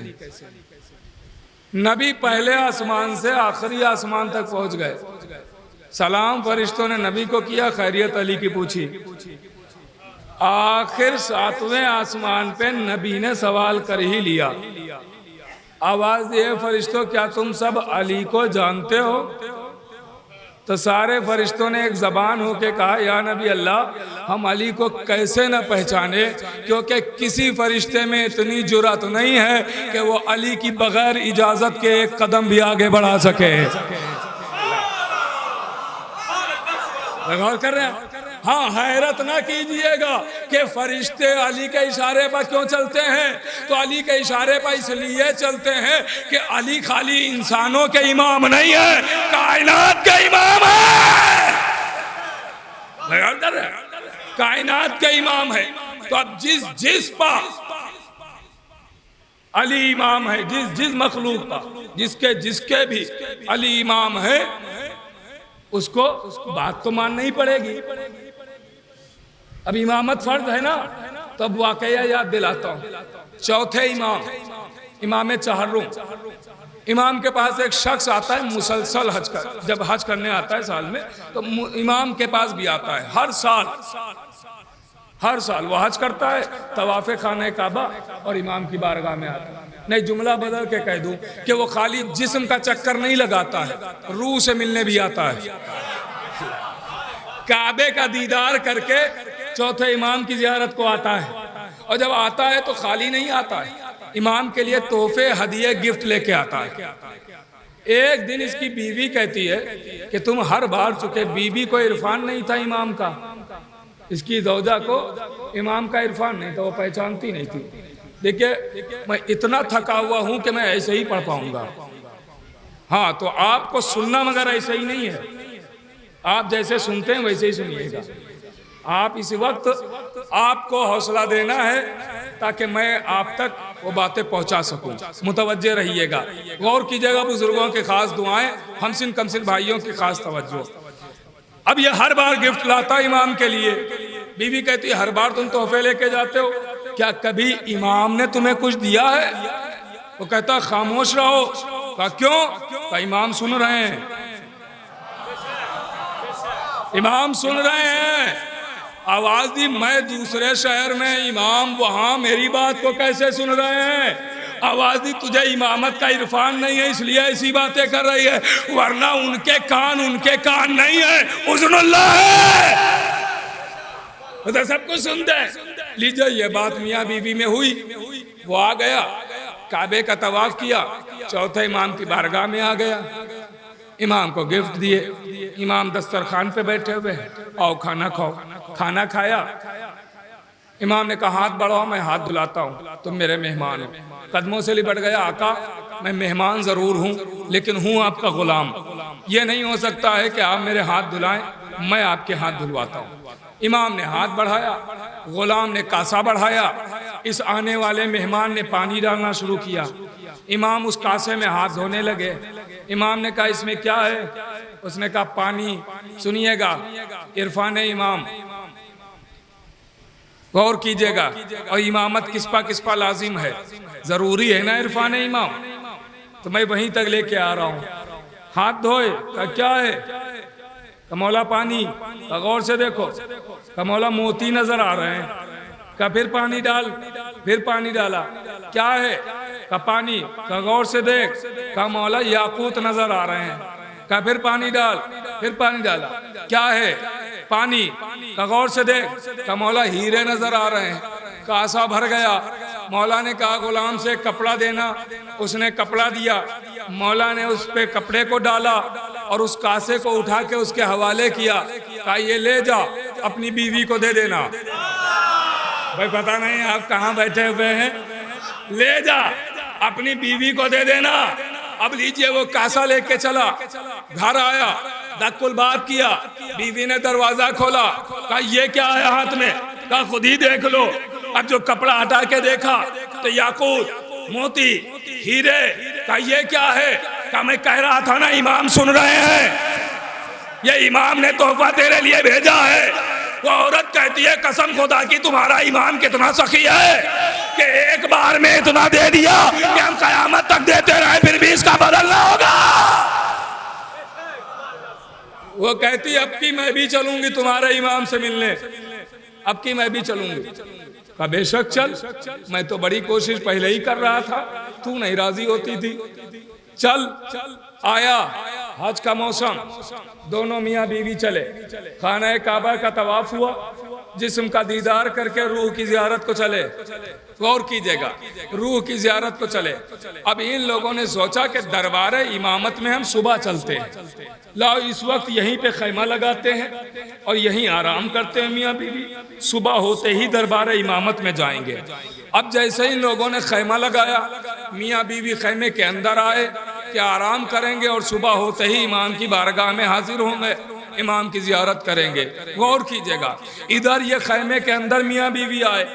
नबी पहले आसमान से आखिरी आसमान तक पहुंच गए, सलाम फरिश्तों ने नबी को किया, खैरियत अली की पूछी। आखिर सातवें आसमान पे नबी ने सवाल कर ही लिया, आवाज दिए, फरिश्तों क्या तुम सब अली को जानते हो। तो सारे फरिश्तों ने एक जबान होके कहा, या नबी अल्लाह हम अली को कैसे न पहचाने, क्योंकि किसी फरिश्ते में इतनी जुर्रत नहीं है कि वो अली की बगैर इजाजत के एक कदम भी आगे बढ़ा सके। गौर कर रहे हैं? हाँ, हैरत ना कीजिएगा कि फरिश्ते अली के इशारे पर क्यों चलते हैं। तो अली के इशारे पर इसलिए चलते हैं कि अली खाली इंसानों के इमाम नहीं है, कायनात के इमाम है। गौर कर रहे हैं? कायनात के इमाम है। तो अब जिस पर अली इमाम है, जिस मखलूक पर जिसके भी अली इमाम है, उसको बात तो मानना ही पड़ेगी। अब इमामत फर्ज है ना, तो अब वाकया याद दिलाता हूँ। चौथे इमाम चहर्रुम, इमाम के पास एक शख्स आता है मुसलसल हज कर, जब हज करने आता है साल में, तो इमाम के पास भी आता है हर साल वो हज करता है, तवाफ़े खाने काबा और इमाम की बारगाह में आता है। नहीं, जुमला बदल के कह दूं कि वो खाली जिस्म का चक्कर नहीं लगाता है, रूह से मिलने भी आता है। काबे का दीदार करके चौथे इमाम की जियारत को आता है, और जब आता है तो खाली नहीं आता है, इमाम के लिए तोहफे हदिये गिफ्ट लेके आता है। एक दिन इसकी बीवी कहती है कि तुम हर बार चुके, बीवी को इरफान नहीं था इमाम का, इसकी ज़ौजा को इमाम का इरफान नहीं था, वो पहचानती नहीं थी। देखिए, मैं इतना थका हुआ हूं कि मैं ऐसे ही पढ़ पाऊंगा। हाँ, तो आपको सुनना मगर ऐसे ही नहीं है, आप जैसे सुनते हैं वैसे ही सुनिएगा। आप इस वक्त आपको हौसला देना है ताकि मैं आप तक वो बातें पहुंचा सकूं। मुतवज्जे रहिएगा, गौर कीजिएगा, बुजुर्गों की खास दुआएं, हमसिन कमसिन भाइयों की खास तवज्जो। अब ये हर बार गिफ्ट लाता इमाम के लिए। बीवी कहती है, हर बार तुम तोहफे लेके जाते हो, क्या कभी इमाम ने तुम्हें कुछ दिया है। वो कहता खामोश रहो। कहा क्यों। कहा इमाम सुन रहे हैं, इमाम सुन रहे हैं। आवाज दी, मैं दूसरे शहर में, इमाम वहां मेरी बात को कैसे सुन रहे हैं। आवाज दी तुझे इमामत का इरफान नहीं है इसलिए ऐसी बातें कर रही है, वरना उनके कान नहीं है, उज़्नुल्लाह है। तो सब कुछ सुनते हैं। लीजिए ये बात मियाँ बीवी में हुई, वो आ गया, काबे का तवाफ किया, चौथे इमाम की बारगाह में आ गया, इमाम को गिफ्ट दिए, इमाम दस्तरखान पे बैठे हुए, आओ खाना खाओ। खाना खाया, इमाम ने कहा हाथ बढ़ाओ, मैं हाथ धुलाता हूँ, तुम मेरे मेहमान हो। कदमों से लिपट गया, आका मैं मेहमान जरूर हूँ लेकिन हूँ आपका गुलाम, ये नहीं हो सकता है कि आप मेरे हाथ धुलाएं, मैं आपके हाथ धुलवाता हूँ। इमाम ने हाथ बढ़ाया, गुलाम ने कासा बढ़ाया, इस आने वाले मेहमान ने पानी डालना शुरू किया, इमाम उस कासे में हाथ धोने लगे। इमाम ने कहा इसमें क्या है? उसने कहा पानी। सुनिएगा इरफान इमाम, गौर कीजिएगा, और इमामत किस पा लाजिम है, जरूरी है ना इरफान इमाम, तो मैं वहीं तक लेके आ रहा हूँ। हाथ धोए, कहा क्या है? कहा मौला पानी। कहा गौर से देखो, कहा मौला मोती नजर आ रहे हैं। कहा फिर पानी डाल, फिर पानी डाला, क्या है? कहा पानी। कहा गौर से देख, कहा मौला याकूत नजर आ रहे हैं। कहा फिर पानी डाल, फिर पानी डाला, क्या है? पानी। कहा गौर से देख, कहा मौला हीरे नजर आ रहे हैं। कासा भर गया। मौला ने कहा गुलाम से कपड़ा देना, उसने कपड़ा दिया, मौला ने उस पे कपड़े को डाला और उस कासे को उठा के उसके हवाले किया, कहा ये ले जा अपनी बीवी को दे देना। भाई पता नहीं आप कहाँ बैठे हुए हैं, ले जा अपनी बीवी को दे देना। अब लीजिए वो कासा लेके चला, घर आया, दक्कुल बात किया, बीवी ने दरवाजा खोला, कहा ये क्या है हाथ में? कहा खुद ही देख लो। अब जो कपड़ा हटा के देखा तो याकूत, मोती, हीरे। कहा ये क्या है? कहा मैं कह रहा था ना इमाम सुन रहे हैं, ये इमाम ने तोहफा तेरे लिए भेजा है। वो औरत कहती है कसम खुदा की तुम्हारा इमाम कितना सखी है कि एक बार में इतना दे दिया कि हम कयामत तक देते रहे फिर भी इसका बदलना होगा। वो कहती अब की मैं भी चलूंगी तुम्हारे इमाम से मिलने, अब की मैं भी चलूंगी। का बेशक चल, मैं तो बड़ी कोशिश पहले ही कर रहा था, तू नहीं राजी होती थी, चल। आया हज का मौसम, दोनों मियाँ बीवी चले, खाना काबा का तवाफ हुआ, जिस्म का दीदार करके रूह की जियारत को चले। गौर कीजिएगा, रूह की जियारत को चले। अब इन लोगों ने सोचा कि दरबार इमामत में हम सुबह चलते हैं, लाओ इस वक्त यहीं पे खैमा लगाते हैं और यहीं आराम करते हैं मियाँ बीवी, सुबह होते ही दरबार इमामत में जाएंगे। अब जैसे इन लोगों ने खैमा लगाया, मियाँ बीवी खैमे के अंदर आए कि आराम करेंगे और सुबह होते ही इमाम की बारगाह में हाजिर होंगे, इमाम की जियारत करेंगे। गौर कीजिएगा, इधर ये खैमे के अंदर मियाँ बीवी आए,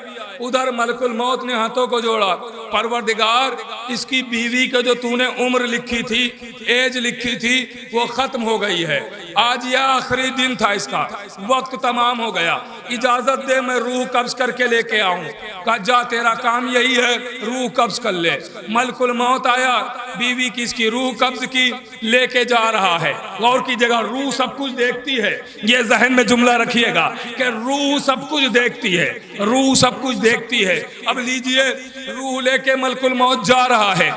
उधर मलकुल मौत ने हाथों को जोड़ा, परवरदिगार इसकी बीवी के जो तूने उम्र लिखी थी, एज लिखी थी, वो खत्म हो गई है, आज यह आखिरी दिन था, इसका वक्त तमाम हो गया, इजाजत दे मैं रूह कब्ज करके लेके आऊं। कहा जा तेरा काम यही है, रूह कब्ज कर ले। मलकुल मौत आया, बीवी की इसकी रूह कब्ज की, लेके जा रहा है। गौर की जगह रूह सब कुछ देखती है, ये जहन में जुमला रखिएगा कि रूह सब कुछ देखती है, रूह सब कुछ देखती है। अब लीजिए रूह लेके मलकुल मौत जा रहा है,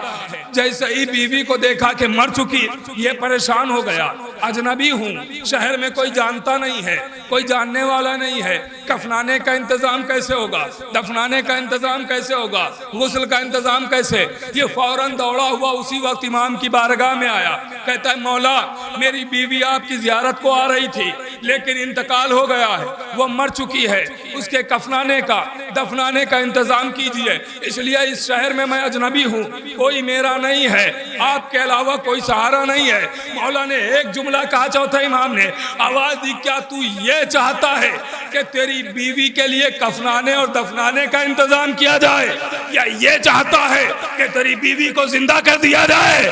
जैसे ही बीवी को देखा कि मर चुकी, ये परेशान हो गया, अजनबी हूँ, शहर में कोई जानता नहीं है, कोई जानने वाला नहीं है, कफनाने का इंतजाम कैसे होगा, दफनाने का इंतजाम कैसे होगा, गुस्ल का इंतजाम कैसे? ये फौरन दौड़ा हुआ उसी वक्त इमाम की बारगाह में आया, कहता है मौला मेरी बीवी आपकी जियारत को आ रही थी लेकिन इंतकाल हो गया है, वो मर चुकी है, उसके कफनाने का दफनाने का इंतजाम कीजिए, इसलिए इस शहर में मैं अजनबी हूँ, कोई मेरा नहीं है, आपके अलावा कोई सहारा नहीं है। मौला ने एक जुमला कहा, चौथा इमाम ने आवाज दी, क्या तू ये चाहता है कि तेरी बीवी के लिए कफनाने और दफनाने का इंतजाम किया जाए, या ये चाहता है कि तेरी बीवी को जिंदा कर दिया जाए?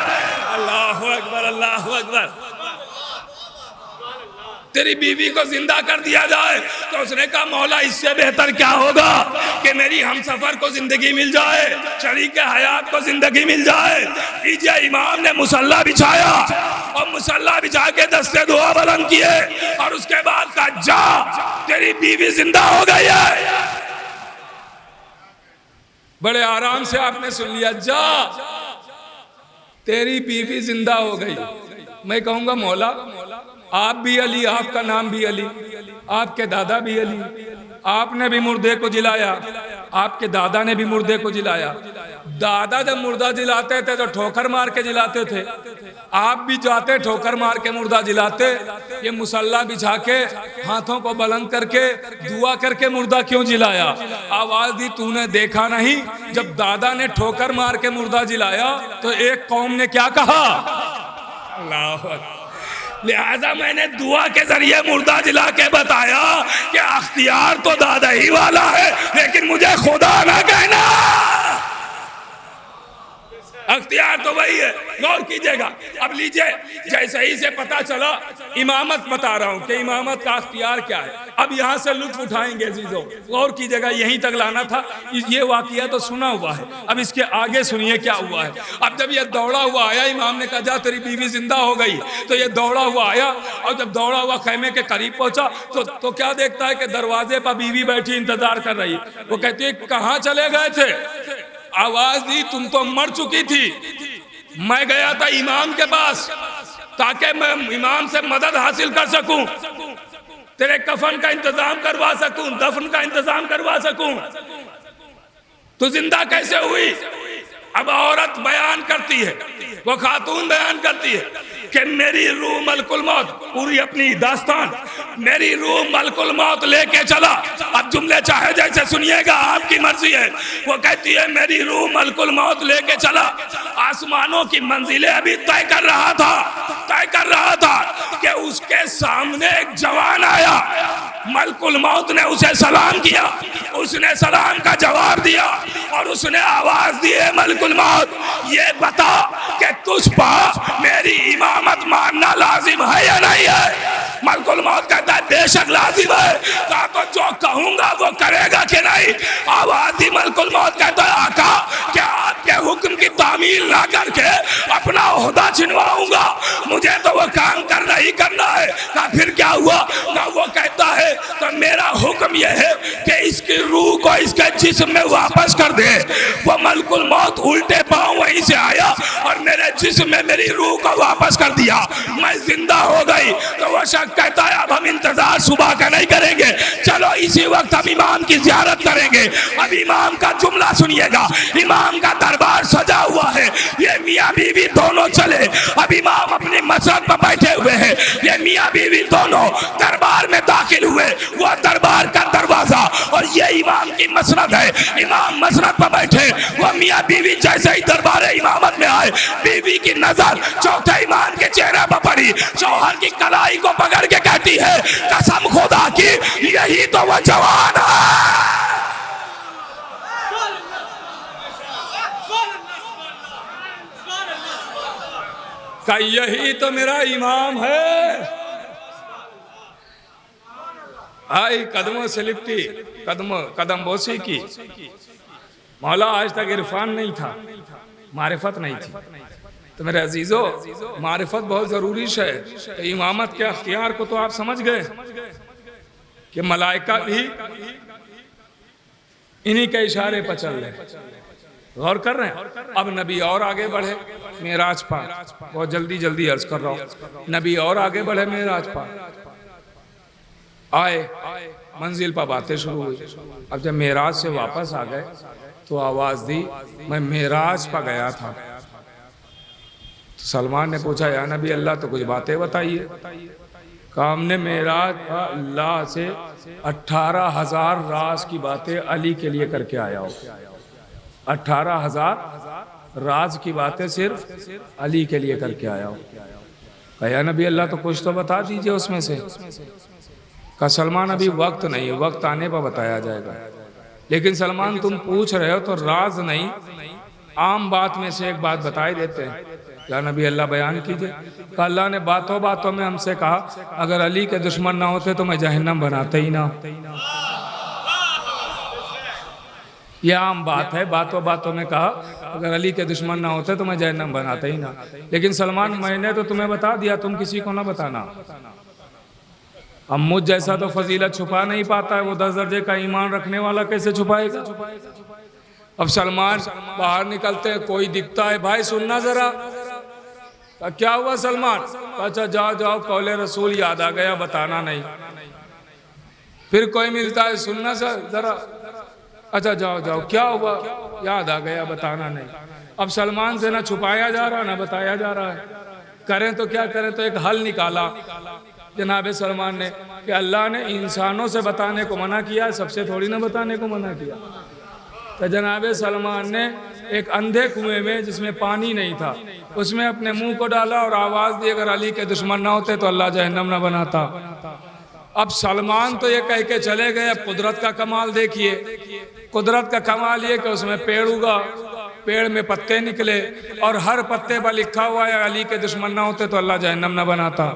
अल्लाहु अकबर, अल्लाहु अकबर। तेरी बीवी को जिंदा कर दिया जाए? तो उसने कहा मौला इससे बेहतर क्या होगा कि मेरी हमसफर को जिंदगी मिल जाए, शरीक हयात को जिंदगी मिल जाए। लीजिए इमाम ने मुसल्ला बिछाया और मुसल्ला बिछा के दस्ते दुआ बुलंद किए और उसके बाद कहा जा तेरी बीवी जिंदा हो गई है। बड़े आराम से आपने सुन लिया, जा तेरी बीवी जिंदा हो गई। मैं कहूंगा मौला आप भी अली, आपका नाम भी अली, आपके दादा भी अली, आपने भी मुर्दे को जिलाया, आपके दादा ने भी मुर्दे को जिलाया। दादा जब मुर्दा जिलाते थे तो ठोकर मार के जिलाते थे, आप भी जाते ठोकर मार के मुर्दा जिलाते। ये मुसल्ला बिछा के हाथों को बुलंद करके दुआ करके मुर्दा क्यों जिलाया? आवाज दी, तूने देखा नहीं जब दादा ने ठोकर मार के मुर्दा जिलाया तो एक कौम ने क्या कहा? अल्लाह अकबर। लिहाजा मैंने दुआ के जरिए मुर्दा जिला के बताया कि अख्तियार तो दादा ही वाला है, लेकिन मुझे खुदा ना कहना, अख्तियार तो वही है। गौर कीजिएगा। अब लीजिए, जैसे ही से पता चला, इमामत बता रहा हूं कि इमामत का अख्तियार क्या है। अब यहां से लुत्फ उठाएंगे अजीजों, गौर कीजिएगा। यहीं तक लाना था, ये वाकया तो सुना हुआ है, अब इसके आगे सुनिए क्या हुआ है। अब जब ये दौड़ा हुआ आया, इमाम ने कहा जा तेरी बीवी जिंदा हो गई, तो ये दौड़ा हुआ आया और जब दौड़ा हुआ खैमे के करीब पहुंचा तो क्या देखता है कि दरवाजे पर बीवी बैठी इंतजार कर रही। वो कहती है कहां चले गए थे? आवाज दी, तुम तो मर चुकी थी, मैं गया था इमाम के पास ताकि मैं इमाम से मदद हासिल कर सकूं, तेरे कफन का इंतजाम करवा सकूं, दफन का इंतजाम करवा सकूं। तू जिंदा कैसे हुई? अब औरत बयान करती है, वो खातून बयान करती है कि मेरी रूह मलकुल मौत, पूरी अपनी दास्तान, मेरी रूह मलकुल मौत लेके चला। अब जुमले चाहे जैसे सुनिएगा, आपकी मर्जी है। वो कहती है मेरी रूह मलकुल मौत लेके चला, आसमानों की मंजिलें अभी तय कर रहा था कि उसके सामने एक जवान आया, मलकुल मौत ने उसे सलाम किया, उसने सलाम का जवाब दिया और उसने आवाज दी, मलकुल मौत ये बता कि तुझ पर मेरी इमामत मानना लाजिम है या नहीं है? मलकुल मौत कहता है बेशक लाजिम है। कहा तो जो कहूंगा वो करेगा कि नहीं? आवाज दी, मलकुल मौत कहता है आका क्या आपके हुक्म की तामील ना करके अपना ओहदा छिनवाऊंगा? मुझे तो वो काम करना ही करना है। कहा फिर क्या हुआ? कहा वो कहता है तो मेरा हुक्म यह है कि इसकी रूह को इसके जिस्म में वापस कर दे। वो मलकुल मौत उल्टे पांव वहीं से आया और मेरे जिस्म में मेरी रूह को वापस कर दिया, मैं जिंदा हो गई। तो वो शख्स कहता है अब हम इंतजार सुबह का नहीं करेंगे, चलो इसी वक्त हम इमाम की ज़ियारत करेंगे। अब इमाम का जुमला सुनिएगा, इमाम का दरबार सजा हुआ है, ये मियाँ बीवी दोनों चले। अब इमाम अपनी मसरत पर बैठे हुए हैं, ये मियाँ बीवी दोनों दरबार में दाखिल हुए। वो दरबार का दरवाजा और ये इमाम की मसरत है। इमाम मसरत पर बैठे, वो मियाँ बीवी जैसे ही दरबार इमामत में आए, बीवी की नजर चौथे इमाम के चेहरे पर पड़ी, शौहर की कलाई को पकड़ के कहती है कसम खुदा की यही तो वो जवान है। का यही तो मेरा इमाम है। आई कदमों से लिपटी, कदम बोसी की। मौला आज तक इरफान नहीं था, मारिफत नहीं थी। तो मेरे अजीजों, मारिफत बहुत जरूरी है। तो इमामत के अख्तियार को तो आप समझ गए कि मलाइका भी इन्हीं के इशारे पर चल रहे, गौर कर रहे हैं। अब नबी और आगे बढ़े मेराज पार, बहुत जल्दी अर्ज कर रहा हूँ। नबी और आगे बढ़े मेराज पार, आए मंजिल पर बातें शुरू हुई। अब जब मेराज से वापस आ गए तो आवाज दी मैं मेराज पर गया था। तो सलमान ने पूछा या नबी अल्लाह तो कुछ बातें बताइए। कहा हमने मेराज अल्लाह से 18,000 राज की बातें अली के लिए करके आया हो। 18,000 राज की बातें सिर्फ अली के लिए करके आया हो। कहा या नबी अल्लाह तो कुछ तो बता दीजिए उसमें से। कहा सलमान अभी वक्त नहीं, वक्त आने पर बताया जाएगा। लेकिन सलमान तुम पूछ रहे हो तो राज नहीं, आम बात में से एक बात बताई देते हैं। या नबी अल्लाह बयान कीजिए। कहा अल्लाह ने बातों बातों में हमसे कहा अगर अली के दुश्मन ना होते तो मैं जहन्नम बनाते ही ना। यह आम बात है, बातों बातों में कहा अगर अली के दुश्मन ना होते तो मैं जहन्नम बनाते ही ना। लेकिन सलमान मैंने तो तुम्हें बता दिया, तुम किसी को ना बताना। अब मुझ जैसा तो फजीलत छुपा नहीं पाता है, वो 10 दर्जे का ईमान रखने वाला कैसे छुपाएगा? अब सलमान बाहर निकलते हैं, कोई दिखता है, भाई सुनना जरा, क्या हुआ सलमान? अच्छा जाओ जाओ, कौले रसूल याद आ गया, बताना नहीं। फिर कोई मिलता है, सुनना जरा, अच्छा जाओ जाओ, क्या हुआ? याद आ गया, बताना नहीं। अब सलमान से ना छुपाया जा रहा ना बताया जा रहा है, करें तो क्या करें? तो एक हल निकाला जनाब सलमान ने कि अल्लाह ने इंसानों से बताने को मना किया है, सबसे थोड़ी ना बताने को मना किया। तो जनाब सलमान ने एक अंधे कुएं में जिसमें पानी नहीं था, उसमें अपने मुंह को डाला और आवाज़ दी, अगर अली के दुश्मन ना होते तो अल्लाह जहन्नम ना बनाता। अब सलमान तो ये कह के चले गए। अब कुदरत का कमाल देखिए, कुदरत का कमाल ये कि उसमें पेड़ उगा, पेड़ में पत्ते निकले और हर पत्ते पर लिखा हुआ है अली के दुश्मन ना होते तो अल्लाह जहन्नम ना बनाता,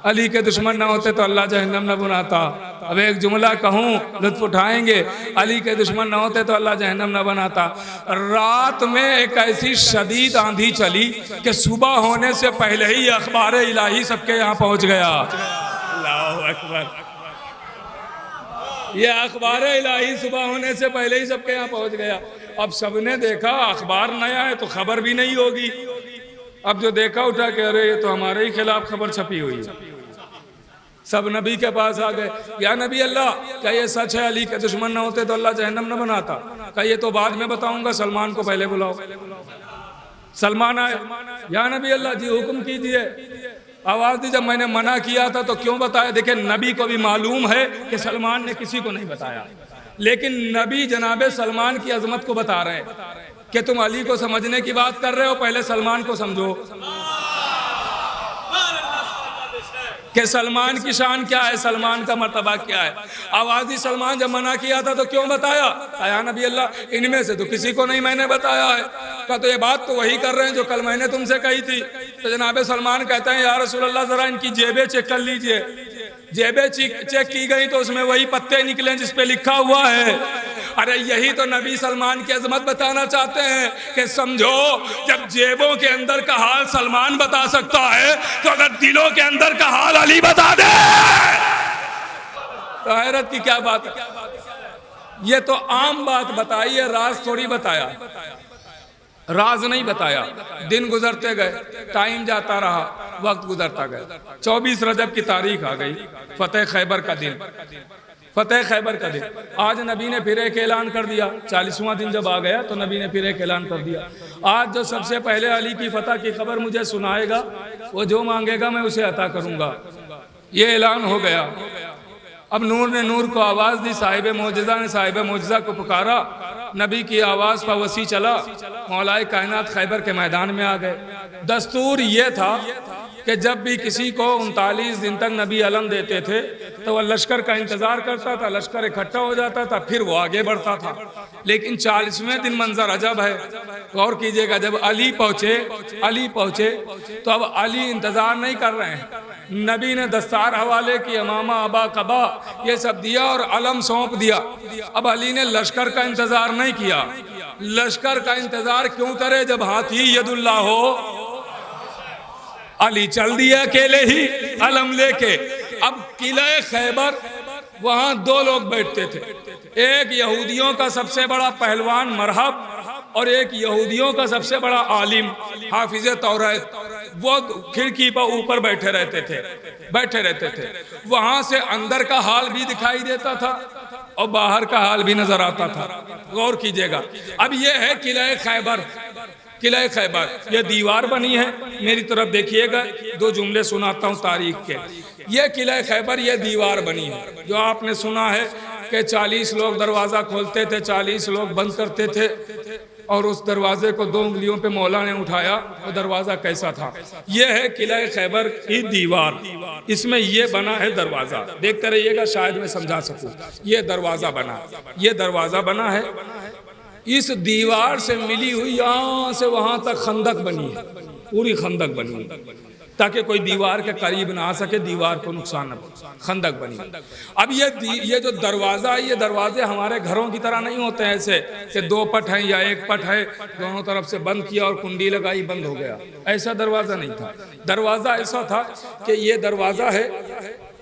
अली के दुश्मन ना होते तो अल्लाह जहन्नम ना बनाता। अब एक जुमला कहूँ, लुत्फ उठाएंगे, अली के दुश्मन ना होते तो अल्लाह जहन्नम ना बनाता। रात में एक ऐसी शदीद आंधी चली कि सुबह होने से पहले ही अखबार इलाही सबके यहाँ पहुँच गया। अल्लाहु अकबर, ये अखबार इलाही सुबह होने से पहले ही सबके यहाँ पहुँच गया। अब सबने देखा अखबार नया है तो खबर भी नहीं होगी। अब जो देखा उठा के अरे ये तो हमारे ही खिलाफ खबर छपी हुई है। सब नबी के पास आ गए, या नबी अल्लाह, क्या ये सच है अली के दुश्मन ना होते तो अल्लाह जहन्नम न बनाता? क्या ये तो बाद में बताऊंगा, सलमान को पहले बुलाओ। सलमान आए, या नबी अल्लाह जी हुक्म कीजिए। आवाज दी, जब मैंने मना किया था तो क्यों बताया? देखिए नबी को भी मालूम है कि सलमान ने किसी को नहीं बताया, लेकिन नबी जनाबे सलमान की अजमत को बता रहे हैं कि तुम अली को समझने की बात कर रहे हो, पहले सलमान को समझो कि सलमान की शान क्या है, सलमान का मर्तबा क्या है। आवाज़ी सलमान जब मना किया था तो क्यों बताया? आया नबी अल्लाह, इनमें से तो किसी को नहीं मैंने बताया है। कहा तो ये बात तो वही कर रहे हैं जो कल मैंने तुमसे कही थी। तो जनाब सलमान कहते हैं, या रसूल अल्लाह जरा इनकी जेबें चेक कर लीजिए। जेबें चेक की गई तो उसमें वही पत्ते निकले जिस पे लिखा हुआ है। अरे यही तो नबी सलमान की अजमत बताना चाहते हैं कि समझो, जब जेबों के अंदर का हाल सलमान बता सकता है तो अगर दिलों के अंदर का हाल अली बता दे तो हैरत की क्या बात है। ये तो आम बात बताई है, राज थोड़ी बताया, राज नहीं बताया। दिन गुजरते गए, टाइम जाता रहा, वक्त गुजरता गया। 24 रजब की तारीख आ गई, फतेह खैबर का दिन, फतेह खैबर का दिन। आज नबी ने फिर एक ऐलान कर दिया। 40वां दिन जब आ गया तो नबी ने फिर एक ऐलान कर दिया, आज जो सबसे पहले अली की फतह की खबर मुझे सुनाएगा, वो जो मांगेगा मैं उसे अता करूंगा। ये ऐलान हो गया। अब नूर ने नूर को आवाज़ दी, साहिब मोजज़ा ने साहिब मोजज़ा को पुकारा। नबी की आवाज़ पर वसी चला, मौलाए कायनात खैबर के मैदान में आ गए। दस्तूर ये था कि जब भी किसी को 39 दिन तक नबी अलम देते थे तो वह लश्कर का इंतज़ार करता था, लश्कर इकट्ठा हो जाता था, फिर वो आगे बढ़ता था। लेकिन 40वें दिन मंजर अजब है, गौर कीजिएगा। जब अली पहुँचे तो अब अली इंतज़ार नहीं कर रहे हैं। नबी ने दस्तार हवाले की, अमामा अबा कबा ये सब दिया और अलम सौंप दिया। अब अली ने लश्कर का इंतज़ार नहीं किया। लश्कर का इंतज़ार क्यों करे जब हाथी यदुल्लाह हो? अली चल दिया अकेले ही अलम लेके। अब किला खैबर, वहां 2 लोग बैठते थे, एक यहूदियों का सबसे बड़ा पहलवान मरहब और एक यहूदियों का सबसे बड़ा आलिम हाफिज तौरात। वो खिड़की पर ऊपर बैठे रहते थे। वहां से अंदर का हाल भी दिखाई देता था और बाहर का हाल भी नजर आता था। गौर कीजिएगा। अब ये है किला खैबर। किला खैबर, ये दीवार बनी है, मेरी तरफ देखिएगा, 2 जुमले सुनाता हूँ तारीख के। ये किला खैबर, ये दीवार बनी है। जो आपने सुना है कि 40 लोग दरवाज़ा खोलते थे, 40 लोग बंद करते थे, और उस दरवाजे को 2 उंगलियों पे मौला ने उठाया, वो दरवाज़ा कैसा था? ये है किला खैबर की दीवार। इसमें ये बना है दरवाज़ा, देखते रहिएगा, शायद मैं समझा सकूँ। ये दरवाज़ा बना है। इस दीवार से मिली हुई यहाँ से वहाँ तक खंदक बनी है, पूरी खंदक बनी है, ताकि कोई दीवार के करीब ना आ सके, दीवार को नुकसान न पहुंचे। खंदक बनी। अब ये जो दरवाज़ा है, ये दरवाजे हमारे घरों की तरह नहीं होते हैं ऐसे कि 2 पट हैं या 1 पट है, दोनों तरफ से बंद किया और कुंडी लगाई, बंद हो गया। ऐसा दरवाज़ा नहीं था। दरवाज़ा ऐसा था कि ये दरवाज़ा है,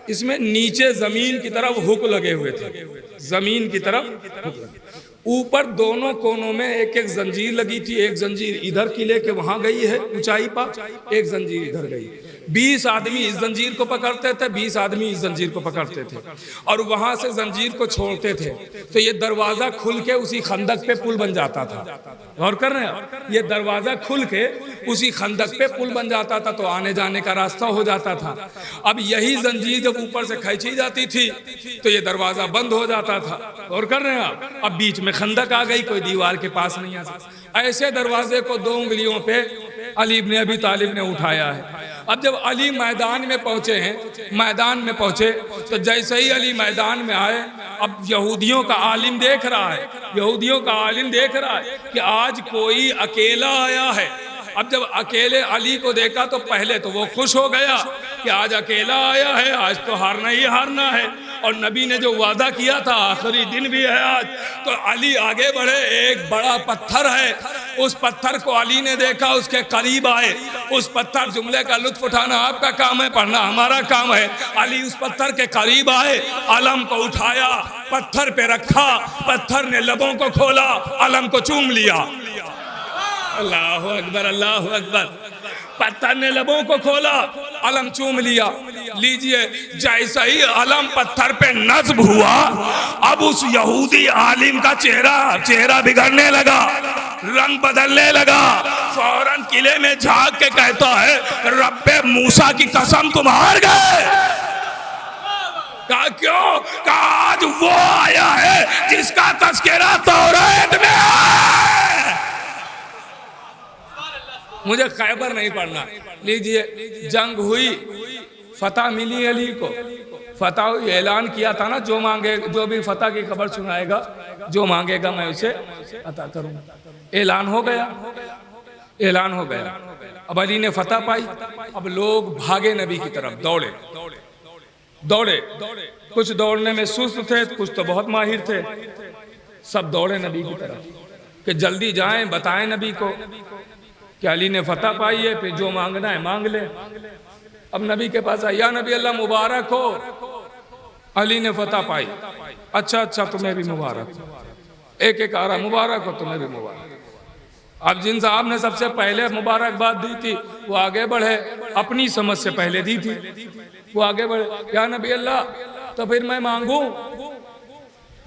इसमें नीचे ज़मीन की तरफ हुक लगे हुए थे, ज़मीन की तरफ हुक लगे। ऊपर दोनों कोनों में एक एक जंजीर लगी थी। एक जंजीर इधर किले के वहां गई है ऊंचाई पर, एक जंजीर इधर गई। 20 आदमी इस जंजीर को पकड़ते थे, 20 आदमी इस जंजीर को पकड़ते थे और वहां से जंजीर को छोड़ते थे तो ये दरवाजा खुल के उसी खंदक पे पुल बन जाता था। गौर कर रहे हैं, ये दरवाजा खुल के उसी खंदक पे पुल बन जाता था तो आने जाने का रास्ता हो जाता था। अब यही जंजीर जब ऊपर से खींची जाती थी तो ये दरवाजा बंद हो जाता था। गौर कर रहे हैं आप, अब बीच में खंदक आ गई, कोई दीवार के पास नहीं आ सकता। ऐसे दरवाजे को 2 उंगलियों पे अली इब्ने अबी तालिब ने उठाया है। अब जब अली मैदान में पहुंचे हैं, मैदान में पहुंचे तो जैसे ही अली मैदान में आए, अब यहूदियों का आलिम देख रहा है, यहूदियों का आलिम देख रहा है कि आज कोई अकेला आया है। अब जब अकेले अली को देखा तो पहले तो वो खुश हो गया कि आज अकेला आया है, आज तो हारना ही हारना है और नबी ने जो वादा किया था आखिरी दिन भी है आज। तो अली आगे बढ़े, एक बड़ा पत्थर है, उस पत्थर को अली ने देखा, उसके करीब आए। उस पत्थर जुमले का लुत्फ उठाना आपका काम है, पढ़ना हमारा काम है। अली उस पत्थर के करीब आए, अलम को उठाया, पत्थर पे रखा, पत्थर ने लबों को खोला, अलम को चूम लिया। अल्लाह अकबर, अल्लाह अकबर। पत्थर ने लबों को खोला, अलम चूम लिया। लीजिए, जैसा ही अलम पत्थर पे नस्ब हुआ, अब उस यहूदी आलिम का चेहरा बिगड़ने लगा, रंग बदलने लगा। फौरन किले में झांक के कहता है, रब्बे मूसा की कसम तुम हार गए। कहा क्यों? कहा आज वो आया है जिसका तस्करा तौरात में है। मुझे खैबर नहीं पढ़ना। लीजिए, जंग हुई, फतह मिली अली को, फतह ऐलान किया था ना, जो मांगे, जो भी फतह की खबर सुनाएगा, जो मांगेगा मैं उसे अता करूंगा। ऐलान हो गया, ऐलान हो गया। अब अली ने फतह पाई। अब लोग भागे नबी की तरफ, दौड़े दौड़े। कुछ दौड़ने में सुस्त थे, कुछ तो बहुत माहिर थे। सब दौड़े नबी की तरफ कि जल्दी जाएं, बताएं नबी को कि अली ने फतह पाई है, फिर जो मांगना है मांग ले। अब नबी के पास आया, या नबी अल्लाह मुबारक हो, अली ने फतह पाई। अच्छा अच्छा, तुम्हें भी मुबारक हो। एक एक आ रहा, मुबारक हो, तुम्हें भी मुबारक। अब जिन साहब ने सबसे पहले मुबारकबाद दी थी वो आगे बढ़े, अपनी समझ से पहले दी थी, वो आगे बढ़े, या नबी अल्लाह तो फिर मैं मांगू।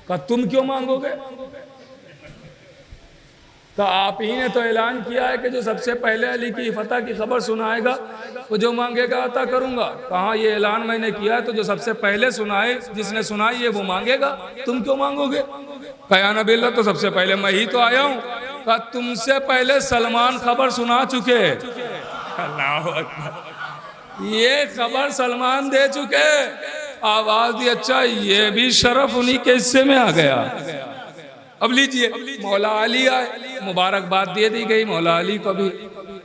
कहा तुम क्यों मांगोगे? तो आप ही ने तो ऐलान किया है कि जो सबसे पहले अली की फतह की खबर सुनाएगा वो जो मांगेगा अता करूंगा। कहाँ ये ऐलान मैंने किया है, तो जो सबसे पहले सुनाए, जिसने सुनाई है वो मांगेगा, तुम क्यों मांगोगे? कहा नबी अल्लाह तो सबसे पहले मैं ही तो आया हूँ। कहा तुमसे पहले सलमान खबर सुना चुके। अल्लाह अकबर, ये खबर सलमान दे चुके। आवाज दी, अच्छा ये भी शरफ उन्हीं के हिस्से में आ गया। अब लीजिए, मौला अली आए, मुबारकबाद दे दी गई मौला अली को भी।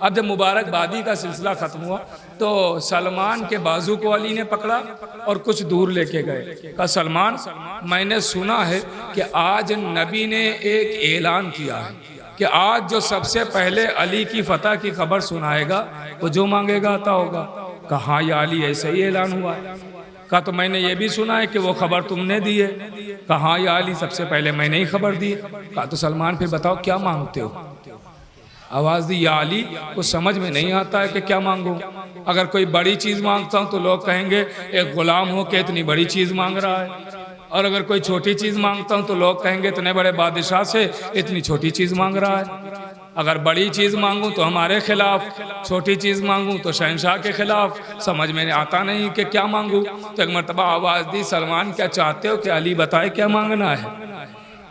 अब जब मुबारकबादी का सिलसिला खत्म हुआ तो सलमान के बाजू को अली ने पकड़ा और कुछ दूर लेके गए। कहा सलमान, मैंने सुना है कि आज नबी ने एक ऐलान किया है कि आज जो सबसे पहले अली की फतह की खबर सुनाएगा वो जो मांगेगा अता होगा। कहा या अली ऐसे ही ऐलान हुआ है। कहा तो मैंने ये भी सुना है कि वो खबर तुमने दी है। कहा या अली सबसे पहले मैंने ही खबर दी। कहा तो सलमान फिर बताओ क्या मांगते हो? आवाज दी, या अली को समझ में नहीं आता है कि क्या मांगूं। अगर कोई बड़ी चीज मांगता हूं तो लोग कहेंगे एक गुलाम हो के इतनी बड़ी चीज मांग रहा है, और अगर कोई छोटी चीज मांगता हूं तो लोग कहेंगे इतने बड़े बादशाह से इतनी छोटी चीज मांग रहा है। अगर बड़ी चीज मांगूं तो हमारे खिलाफ, छोटी चीज मांगूं तो शहनशाह के खिलाफ। समझ में आता नहीं कि क्या मांगूं। तो एक मरतबा आवाज दी, सलमान क्या चाहते हो कि अली बताए क्या मांगना है?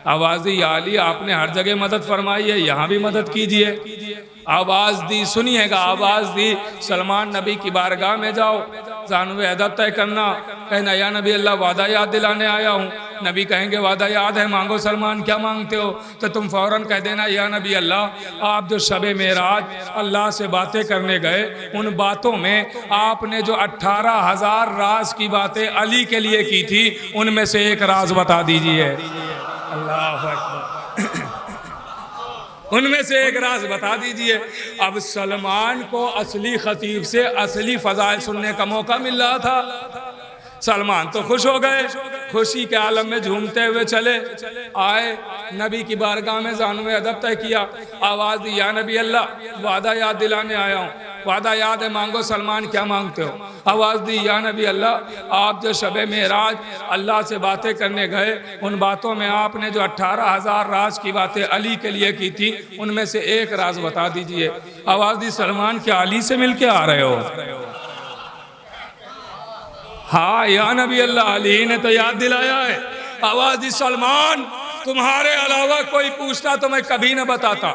आवाज दी, या अली आपने हर जगह मदद फरमाई है, यहाँ भी मदद कीजिए। आवाज दी, सुनिएगा, आवाज दी, सलमान नबी की बारगाह में जाओ, जानवे अदब तय करना, कहना या नबी अल्लाह वादा याद दिलाने आया हूँ। नबी कहेंगे वादा याद है, मांगो सलमान क्या मांगते हो? तो तुम फौरन कह देना या नबी अल्लाह आप जो शबे मेराज अल्लाह से बातें करने गए, उन बातों में आपने जो 18,000 राज की बातें अली के लिए की थी, उनमें से एक राज बता दीजिए। अल्लाह अकबर, उनमें से एक राज बता दीजिए। अब सलमान को असली खतीब से असली फजाइल सुनने का मौका मिल रहा था। सलमान तो खुश हो गए, खुशी के आलम में झूमते हुए चले आए। नबी की बारगाह में ज़ानुए अदब तय किया, आवाज़ दी या नबी अल्लाह, वादा याद दिलाने आया हूँ। वादा याद है, मांगो। सलमान क्या मांगते हो? आवाज़ दी या नबी अल्लाह, आप जो शब मेराज अल्लाह से बातें करने गए, उन बातों में आपने जो 18,000 राज की बातें अली के लिए की थी, उनमें से एक राज बता दीजिए। आवाज़ दी सलमान, क्या अली से मिल के आ रहे हो? हाँ या नबी अल्लाह, अली ने तो याद दिलाया है। आवाज़ दी सलमान, तुम्हारे अलावा कोई पूछता तो मैं कभी न बताता,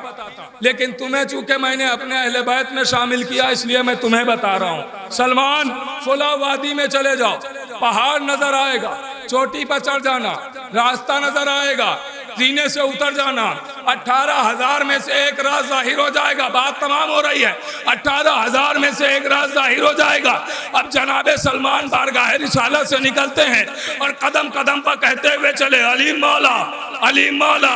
लेकिन तुम्हें चूंकि मैंने अपने अहले बैत में शामिल किया इसलिए मैं तुम्हें बता रहा हूँ। सलमान, फुला वादी में चले जाओ, पहाड़ नजर आएगा, चोटी पर चढ़ जाना, रास्ता नजर आएगा, जीने से उतर जाना, 18,000 में से एक राज जाहिर हो जाएगा। बात तमाम हो रही है, 18,000 में से एक राज जाहिर हो जाएगा। अब जनाबे सलमान बारगाह रिसालत से निकलते हैं और कदम कदम पर कहते हुए चले, अली मौला, अली मौला,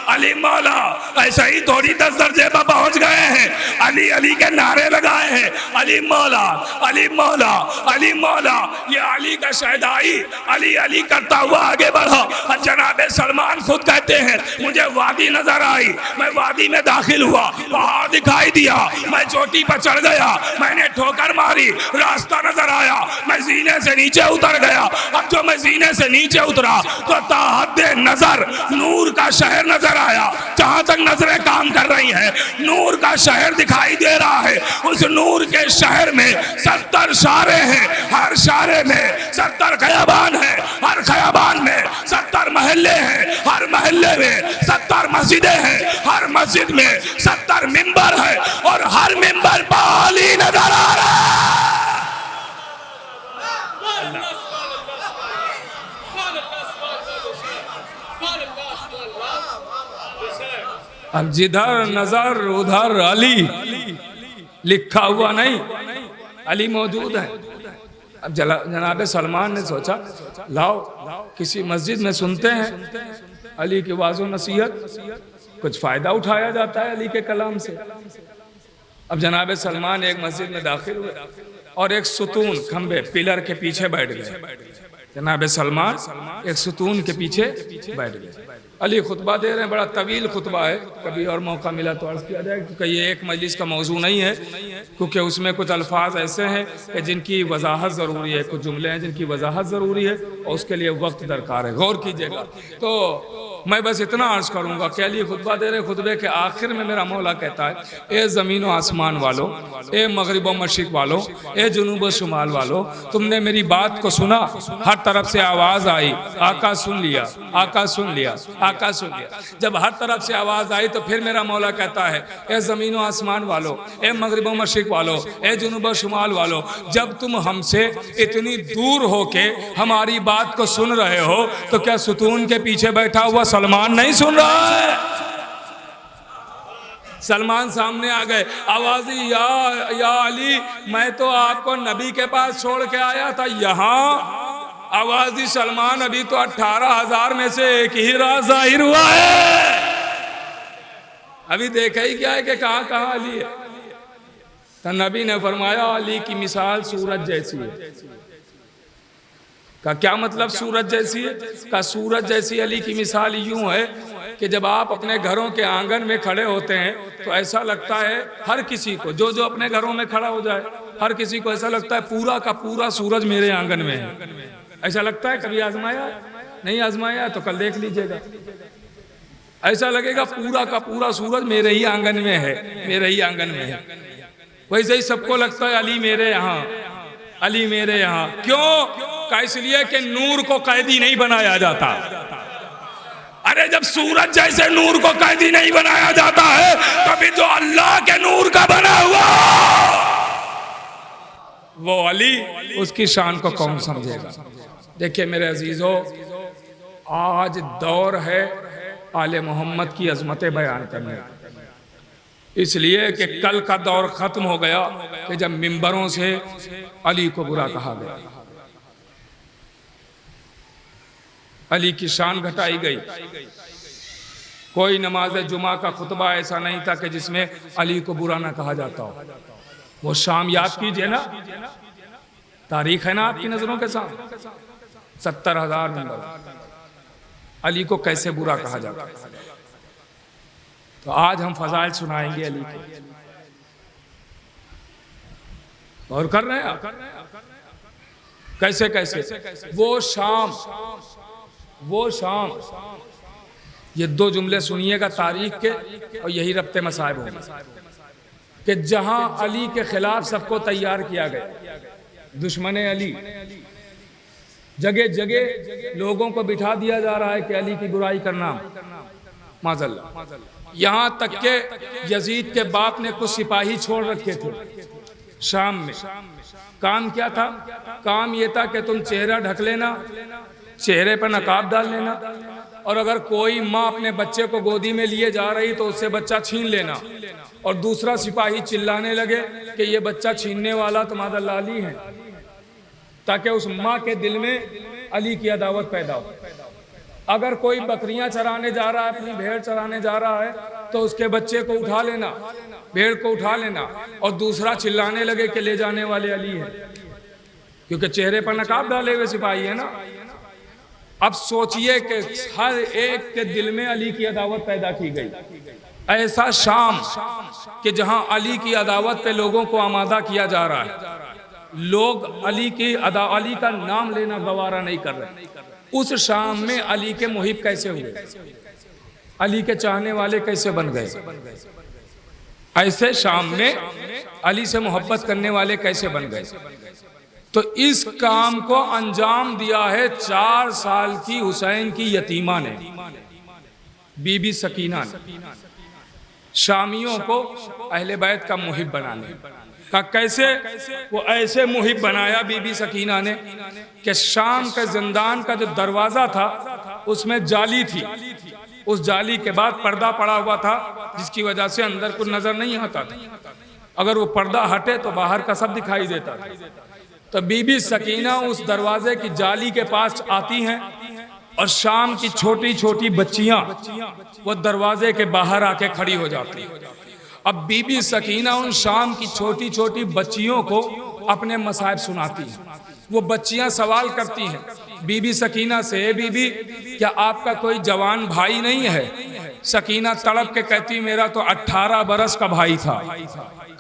अली मौला। ऐसा ही थोड़ी 10 दर्जे पर पहुंच गए हैं, अली अली के नारे लगाए हैं, अली मौला, अली मौला, अली मौला। ये अली का शहदाई अली अली करता हुआ आगे बढ़ा। और जनाबे सलमान खुद कहते हैं, मुझे वादी नजर आई, मैं वादी में दाखिल हुआ, पहाड़ दिखाई दिया, मैं चोटी पर चढ़ गया, मैंने ठोकर मारी, रास्ता नजर आया, मैं जीने से नीचे उतर गया। अब जो मैं जीने से नीचे उतरा तो ताहद्दे नजर नूर का शहर नजर आया। जहां तक नजरें काम कर रही हैं, नूर का शहर दिखाई दे रहा है। उस नूर के शहर में 70 शारे हैं, हर शारे में 70 खयाबान है, हर खयाबान में 70 महल्ले हैं, हर महल्ले में 70 मस्जिदें हैं, हर मस्जिद में 70 मिंबर है, और हर मिंबर पर अली नजर आ रहा है। अब जिधर नजर उधर अली, लिखा हुआ नहीं, अली मौजूद है। अब जनाबे सलमान ने सोचा, लाओ किसी मस्जिद में सुनते हैं अली की वाज़ो नसीहत, कुछ फायदा उठाया जाता है अली के कलाम से। अब जनाबे सलमान एक मस्जिद में दाखिल हुए और एक सुतून खंबे पिलर के पीछे बैठ गए। जनाबे सलमान एक सुतून के पीछे बैठ गए। अली खुतबा दे रहे हैं, बड़ा तवील खुतबा है, कभी और मौका मिला तो अर्ज किया जाए, क्योंकि ये एक मजलिस का मौजू नहीं है, क्योंकि उसमें कुछ अल्फाज ऐसे हैं कि जिनकी वजाहत ज़रूरी है, कुछ जुमले हैं जिनकी वजाहत ज़रूरी है, और उसके लिए वक्त दरकार है, गौर कीजिएगा। तो मैं बस इतना अर्ज करूँगा कि अली खुतबा दे रहे, खुतबे के आखिर में मेरा मौला कहता है, ए ज़मीन व आसमान वालों, ए मगरिब व मशरिक़ वालों, ए जुनूब व शुमाल वालों, तुमने मेरी बात को सुना। हर तरफ से आवाज़ आई, आका सुन लिया, आका सुन लिया, आका सुन लिया। जब हर तरफ से आवाज़ आई तो फिर मेरा मौला कहता है, ए ज़मीन व आसमान वालों, ए मगरिब व मशरिक़ वालों, ए जुनूब व शुमाल वालों, जब तुम हमसे इतनी दूर हो के हमारी बात को सुन रहे हो तो क्या सुतून के पीछे बैठा हुआ सलमान नहीं सुन रहा है? सलमान सामने आ गए, आवाज़ या अली, मैं तो आपको नबी के पास छोड़ के आया था, यहाँ आवाज़ दी सलमान, अभी तो 18,000 में से एक ही राज जाहिर हुआ है, अभी देखा ही क्या है कि कहाँ कहाँ अली है। तो नबी ने फरमाया, अली की मिसाल सूरज जैसी है। का क्या मतलब सूरज जैसी है? का सूरज जैसी अली की मिसाल यूं है कि जब आप अपने घरों के आंगन में खड़े होते हैं तो ऐसा लगता है हर किसी को, जो जो अपने घरों में खड़ा हो जाए, हर किसी को ऐसा लगता है पूरा का पूरा सूरज मेरे आंगन में है। ऐसा लगता है? कभी आजमाया? नहीं आजमाया तो कल देख लीजिएगा। ऐसा लगेगा पूरा का पूरा सूरज मेरे ही आंगन में है, मेरे ही आंगन में है। वैसे ही सबको लगता है अली मेरे यहाँ, अली मेरे यहाँ। क्यों? का इसलिए कि नूर को कैदी नहीं बनाया जाता। अरे जब सूरज जैसे नूर को कैदी नहीं बनाया जाता है, कभी जो अल्लाह के नूर का बना हुआ वो अली, उसकी शान को कौन समझेगा? देखिए मेरे अजीजों, आज दौर है आले मोहम्मद की अजमतें बयान करने का, इसलिए कि कल का दौर खत्म हो गया कि जब मिंबरों से अली को बुरा कहा गया, अली की शान घटाई गई। कोई नमाज जुमा का खुतबा ऐसा नहीं था कि जिसमें अली को बुरा ना कहा जाता हो। वो शाम याद कीजिए ना, तारीख है ना आपकी नजरों के साथ, 70,000 मिंबर, अली को कैसे बुरा कहा जाता है। तो आज हम फजाइल सुनाएंगे अली के। और कर रहे हैं आप? कैसे कैसे वो शाम ये दो जुमले सुनिएगा तारीख के, और यही रब्ते मसाइब होंगे कि जहां अली के खिलाफ सबको तैयार किया गया, दुश्मन अली, जगह जगह लोगों को बिठा दिया जा रहा है कि अली की बुराई करना, माज़अल्लाह। यहां तक के यजीद के बाप ने कुछ सिपाही छोड़ रखे थे शाम में। काम क्या था? काम ये था कि तुम चेहरा ढक लेना, चेहरे पर नकाब डाल लेना, और अगर कोई माँ अपने बच्चे को गोदी में लिए जा रही तो उससे बच्चा छीन लेना, और दूसरा सिपाही चिल्लाने लगे कि ये बच्चा छीनने वाला तो माज़अल्लाह अली है, ताकि उस माँ के दिल में अली की अदावत पैदा हो। अगर कोई बकरियां चराने जा रहा है, अपनी भेड़ चराने जा रहा है, तो उसके बच्चे को उठा लेना, भेड़ को उठा लेना, और दूसरा चिल्लाने लगे कि ले जाने वाले अली है, क्योंकि चेहरे पर नकाब डाले हुए सिपाही है ना। अब सोचिए कि हर एक के दिल में अली की अदावत पैदा की गई। ऐसा शाम कि जहां अली की अदावत पे लोगों को आमादा किया जा रहा है, लोग अली का नाम लेना गवारा नहीं कर रहे। उस शाम में अली के मुहिब कैसे हुए, अली के चाहने वाले कैसे बन गए, ऐसे शाम में अली से मोहब्बत करने वाले कैसे बन गए। तो इस काम को अंजाम दिया है 4 साल की हुसैन की यतीमा ने, बीबी सकीना ने, शामियों को अहले बैत का मुहिब बनाने का। कैसे? वो ऐसे मुहिब बनाया बीबी सकीना ने कि शाम के जिंदान का जो दरवाजा था उसमें जाली थी, उस जाली के बाद पर्दा पड़ा हुआ था, जिसकी वजह से अंदर कुछ नजर नहीं आता था। अगर वो पर्दा हटे तो बाहर का सब दिखाई देता था। तो बीबी सकीना उस दरवाजे की जाली के पास आती हैं, और शाम की छोटी छोटी बच्चियां वो दरवाजे के बाहर आके खड़ी हो जाती हैं। अब बीबी सकीना उन शाम की छोटी छोटी बच्चियों को अपने मसाइब सुनाती हैं। वो बच्चियां सवाल करती हैं बीबी सकीना से, बीबी क्या आपका कोई जवान भाई नहीं है? सकीना तड़प के कहती मेरा तो 18 बरस का भाई था।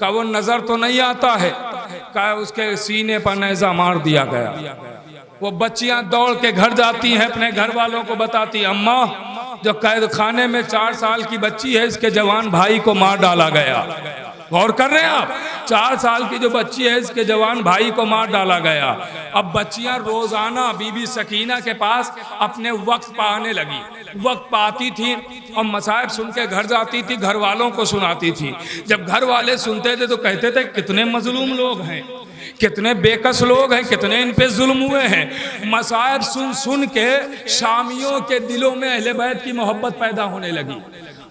का वो नजर तो नहीं आता है? का उसके सीने पर नेज़ा मार दिया गया। वो बच्चियां दौड़ के घर जाती हैं, अपने घर वालों को बताती, अम्मा जो कैद खाने में 4 साल की बच्ची है, इसके जवान भाई को मार डाला गया। गौर कर रहे हैं आप? 4 साल की जो बच्ची है, इसके जवान भाई को मार डाला गया। अब बच्चियां रोजाना बीबी सकीना के पास अपने वक्त पाने लगी, वक्त पाती थी और मसाइब सुन के घर जाती थी, घर वालों को सुनाती थी। जब घर वाले सुनते थे तो कहते थे कितने मजलूम लोग हैं, कितने बेकस लोग हैं, कितने इन पे जुल्म हुए हैं। मसाइब सुन सुन के शामियों के दिलों में अहले बैत की मोहब्बत पैदा होने लगी।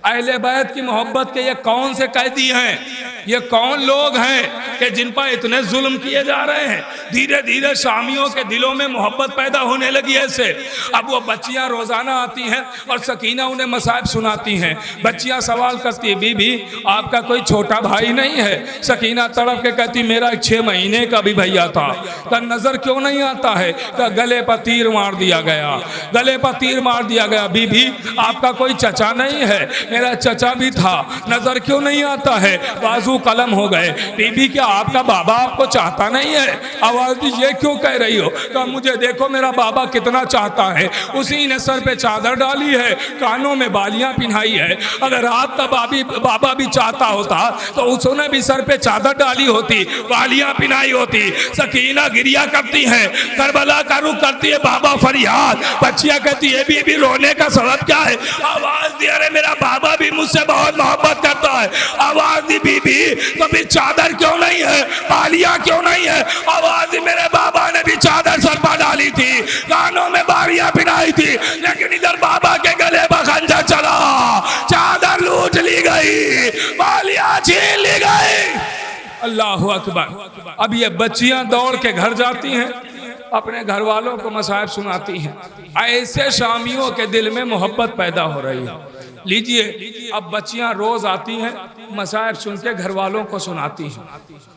अहले बैत की मोहब्बत के ये कौन से कैदी हैं, ये कौन लोग हैं कि जिन पर इतने जुल्म किए जा रहे हैं। धीरे धीरे शामियों के दिलों में मोहब्बत पैदा होने लगी ऐसे। अब वो बच्चियां रोजाना आती हैं और सकीना उन्हें मसाइब सुनाती हैं। बच्चियां सवाल करती है बीबी आपका कोई छोटा भाई नहीं है? सकीना तड़प के कहती मेरा 6 महीने का भी भैया था। का नजर क्यों नहीं आता है? का गले पर तीर मार दिया गया, गले पर तीर मार दिया गया। बीबी आपका कोई चचा नहीं है? मेरा चचा भी था, नजर क्यों नहीं आता है? बाजू कलम हो गए। बीबी क्या आपका बाबा आपको चाहता नहीं है? आवाज दी ये क्यों कह रही हो? कहा मुझे देखो मेरा बाबा कितना चाहता है, उसी ने सर पे चादर डाली है, कानों में बालियां पिन्हाई है। अगर आपका बाबा भी चाहता होता तो उसने भी सर पे चादर डाली होती, बालियां पिन्हाई होती। सकीना गिरिया करती है, करबला का रुख करती है, बाबा फरियाद। बच्चियां कहती है बीबी रोने का सबब क्या है? आवाज दी अरे मेरा बाबा भी मुझसे बहुत मोहब्बत करता है। आवाज दी बीबी तो फिर चादर क्यों नहीं है, बालियां क्यों नहीं है? आवाज दी मेरे बाबा ने भी चादर सर पर डाली थी, कानों में बालियां पिनाई थी, लेकिन इधर बाबा के गले पर खंजर चला, चादर लूट ली गई, बालियां छीन ली गई। अल्लाहु अकबर। अब ये बच्चियां दौड़ के घर जाती हैं, अपने घर वालों को मसाइब सुनाती हैं। ऐसे शामियों के दिल में मोहब्बत पैदा हो रही है। लीजिए अब बच्चियां रोज आती हैं, मसाइब सुन के घर वालों को सुनाती हैं,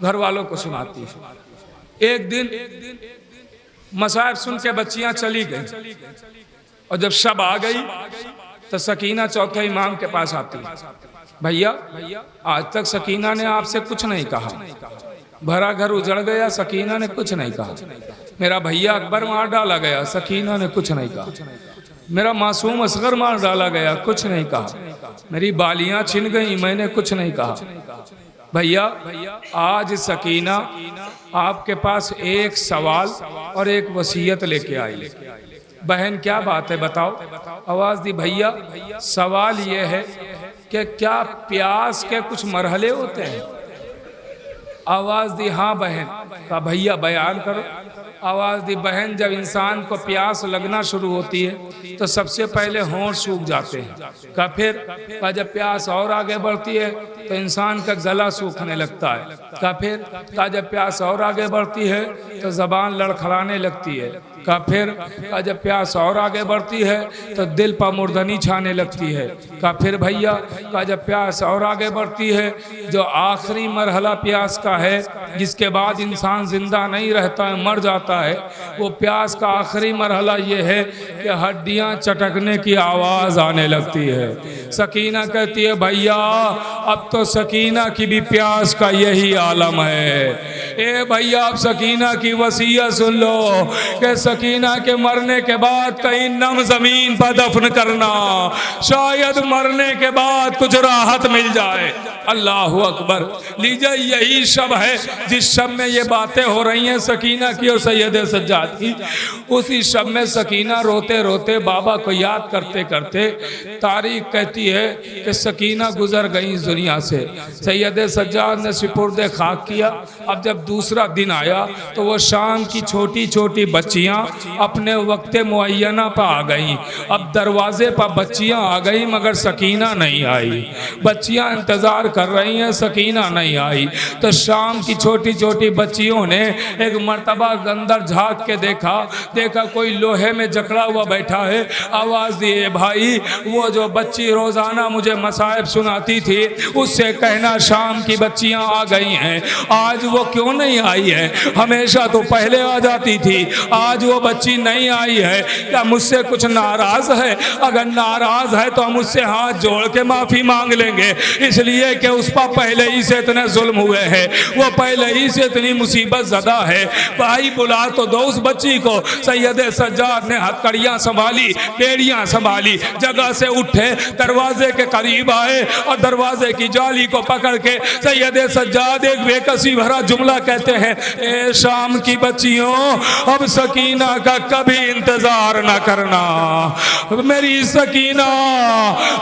घर वालों को सुनाती हैं। एक दिन मसाइब सुन के बच्चियां चली गई। और जब शब आ गई तो सकीना चौथे इमाम के पास आती, भैया आज तक सकीना ने आपसे कुछ नहीं कहा, भरा घर उजड़ गया, सकीना ने कुछ नहीं कहा, मेरा भैया अकबर मार डाला गया, सकीना ने कुछ नहीं कहा, मेरा मासूम असगर मार डाला गया, कुछ नहीं कहा, मेरी बालियां छिन गई, मैंने कुछ नहीं कहा। भैया आज सकीना आपके पास एक सवाल और एक वसीयत लेके आई। बहन क्या बात है बताओ? आवाज दी, भैया सवाल ये है कि क्या प्यास के कुछ मरहले होते हैं? आवाज दी, हाँ बहन। कहा भैया बयान करो। आवाज दी, बहन जब इंसान को प्यास लगना शुरू होती है तो सबसे पहले होंठ सूख जाते हैं। का फिर का जब प्यास और आगे बढ़ती है तो इंसान का गला सूखने लगता है। का फिर का जब प्यास और आगे बढ़ती है तो जबान लड़खड़ाने लगती है। का फिर का जब प्यास और आगे बढ़ती है तो दिल पर मुर्दनी छाने लगती है। का फिर भैया का जब प्यास और आगे बढ़ती है, जो आखिरी मरहला प्यास का है जिसके बाद इंसान जिंदा नहीं रहता है, मर जाता है, वो प्यास का आखिरी मरहला ये है कि हड्डियां चटकने की आवाज़ आने लगती है। सकीना कहती है भैया अब तो सकीना की भी प्यास का यही आलम है। ए भैया अब सकीना की वसीयत सुन लो कि सकीना के मरने के बाद कहीं नम जमीन पर दफन करना, शायद मरने के बाद कुछ राहत मिल जाए। अल्लाह अकबर। लीजिए यही शब है जिस शब में ये बातें हो रही हैं सकीना की और सैयद सज्जाद की। उसी शब में सकीना रोते रोते बाबा को याद करते करते तारीख कहती है कि सकीना गुजर गई इस दुनिया से। सैयद सज्जाद ने सुपुर्द खाक किया। अब जब दूसरा दिन आया तो वो शाम की छोटी छोटी बच्चियां अपने वक्त मुअय्यना पर आ गईं। अब दरवाजे पर बच्चियां आ गई मगर सकीना नहीं आई। बच्चियां इंतजार कर रही हैं, सकीना नहीं आई। तो शाम की छोटी छोटी बच्चियों ने एक मर्तबा अंदर झांक के देखा कोई लोहे में जकड़ा हुआ बैठा है। आवाज दिए भाई वो जो बच्ची रोजाना मुझे मसाइब सुनाती थी उससे कहना शाम की बच्चियां आ गई हैं, आज वो क्यों नहीं आई है? हमेशा तो पहले आ जाती थी, आज वो बच्ची नहीं आई है, क्या मुझसे कुछ नाराज है? अगर नाराज है तो हम उससे हाथ जोड़ के माफी मांग लेंगे, इसलिए कि उस पर पहले ही से इतने जुल्म हुए हैं, वो पहले ही से इतनी मुसीबत ज़दा है। भाई बुला तो दो उस बच्ची को। सैयद सज्जाद ने हथकड़ियाँ संभाली, बेड़ियाँ संभाली, जगह से उठे, दरवाजे के करीब आए और दरवाजे की जाली को पकड़ के सैयद सज्जाद एक बेकसी भरा जुमला कहते हैं, ए शाम की बच्चियों अब सकीना का कभी इंतजार न करना, मेरी सकीना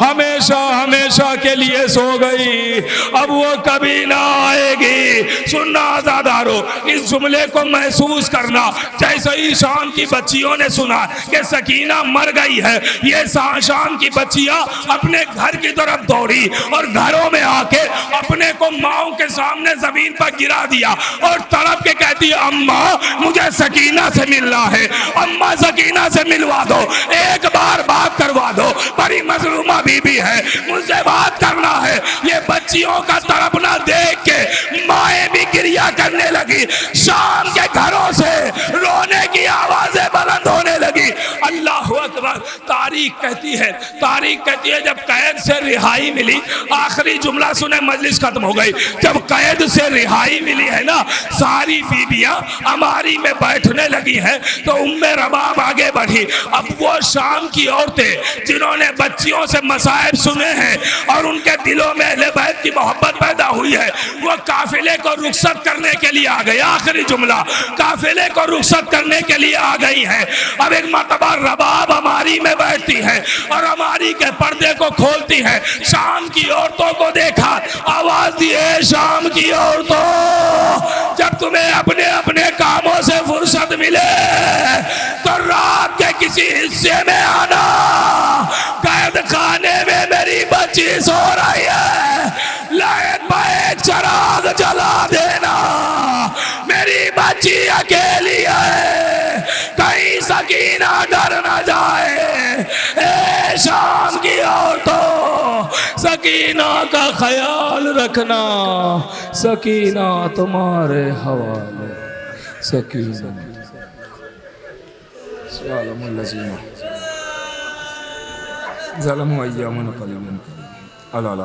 हमेशा हमेशा के लिए सो गई, अब वो कभी ना आएगी। सुनना आज़ादारो, इस जुमले को महसूस करना जैसे ही शाम की बच्चियों ने सुना कि सकीना मर गई है, ये शाम की बच्चियां अपने घर की तरफ दौड़ी और घरों में आके अपने को माओ के सामने जमीन पर गिरा दिया और तड़प के कहती है अम्मा मुझे सकीना से मिलना है, अम्मा सकीना से मिलवा दो, एक बार बात करवा दो, बड़ी मजलूमा बीबी है, मुझसे बात करना है। ये बच्चियों का तड़पना देख के माएँ भी गिरिया करने लगी, शाम के घरों से रोने की आवाजें बुलंद होने लगी। अल्लाह अकबर। तारीख कहती है जब कैद से रिहाई मिली, आखिरी जुमला सुने मजलिस खत्म हो गई, जब कैद से रिहाई मिली है ना, सारी बीबियां हमारी में बैठने लगी हैं तो उम्मे रबाब आगे बढ़ी। अब वो शाम की औरतें जिन्होंने बच्चियों से मसाइब सुने हैं और उनके दिलों में अहले बैत की मोहब्बत पैदा हुई है, वो काफिले को रुखसत करने के लिए आ गए। आखिरी जुमला, काफिले को रुखसत करने के लिए आ गई है। अब एक मर्तबा रबाब हमारी में बैठती है और हमारी के पर्दे को खोलती है। शाम की औरतों को देखा, आवाज दिए शाम की औरतों जब तुम्हें अपने अपने कामों से फुर्सत मिले तो रात के किसी हिस्से में आना, कैद खाने में मेरी बच्ची सो रही है, लाइट पर एक चिराग जला देना, मेरी बच्ची अकेली है, कहीं सकीना डर न जाए। ए शाम की औरतों सकीना का ख्याल रखना, सकीना तुम्हारे हवाले, सकीना ज़लम अय्यामन कलीबिन अल्लाह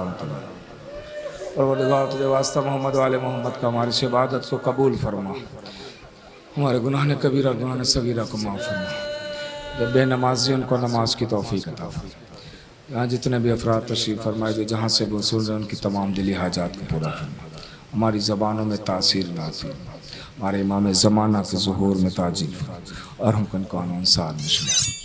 और वरदिगार तुझे वास्ता मोहम्मद वाले मोहम्मद का हमारी इस इबादत को कबूल फरमा, हमारे गुनाह ने कबीरा गुनाह ने सगीरा को माफ़ फरमा, जब बेनमाजी उनको नमाज की तौफीक अता फरमा। यहाँ जितने भी अफराद तशरीफ़ फरमाए जो जहाँ से वो सुन रहे उनकी तमाम दिली हाजात को पूरा फरमा, हमारी ज़बानों में तासीर नाज़िल, हमारे इमाम ज़माना के ज़ुहूर में ताजील फरमा और हम कन कानून साल में शुरू।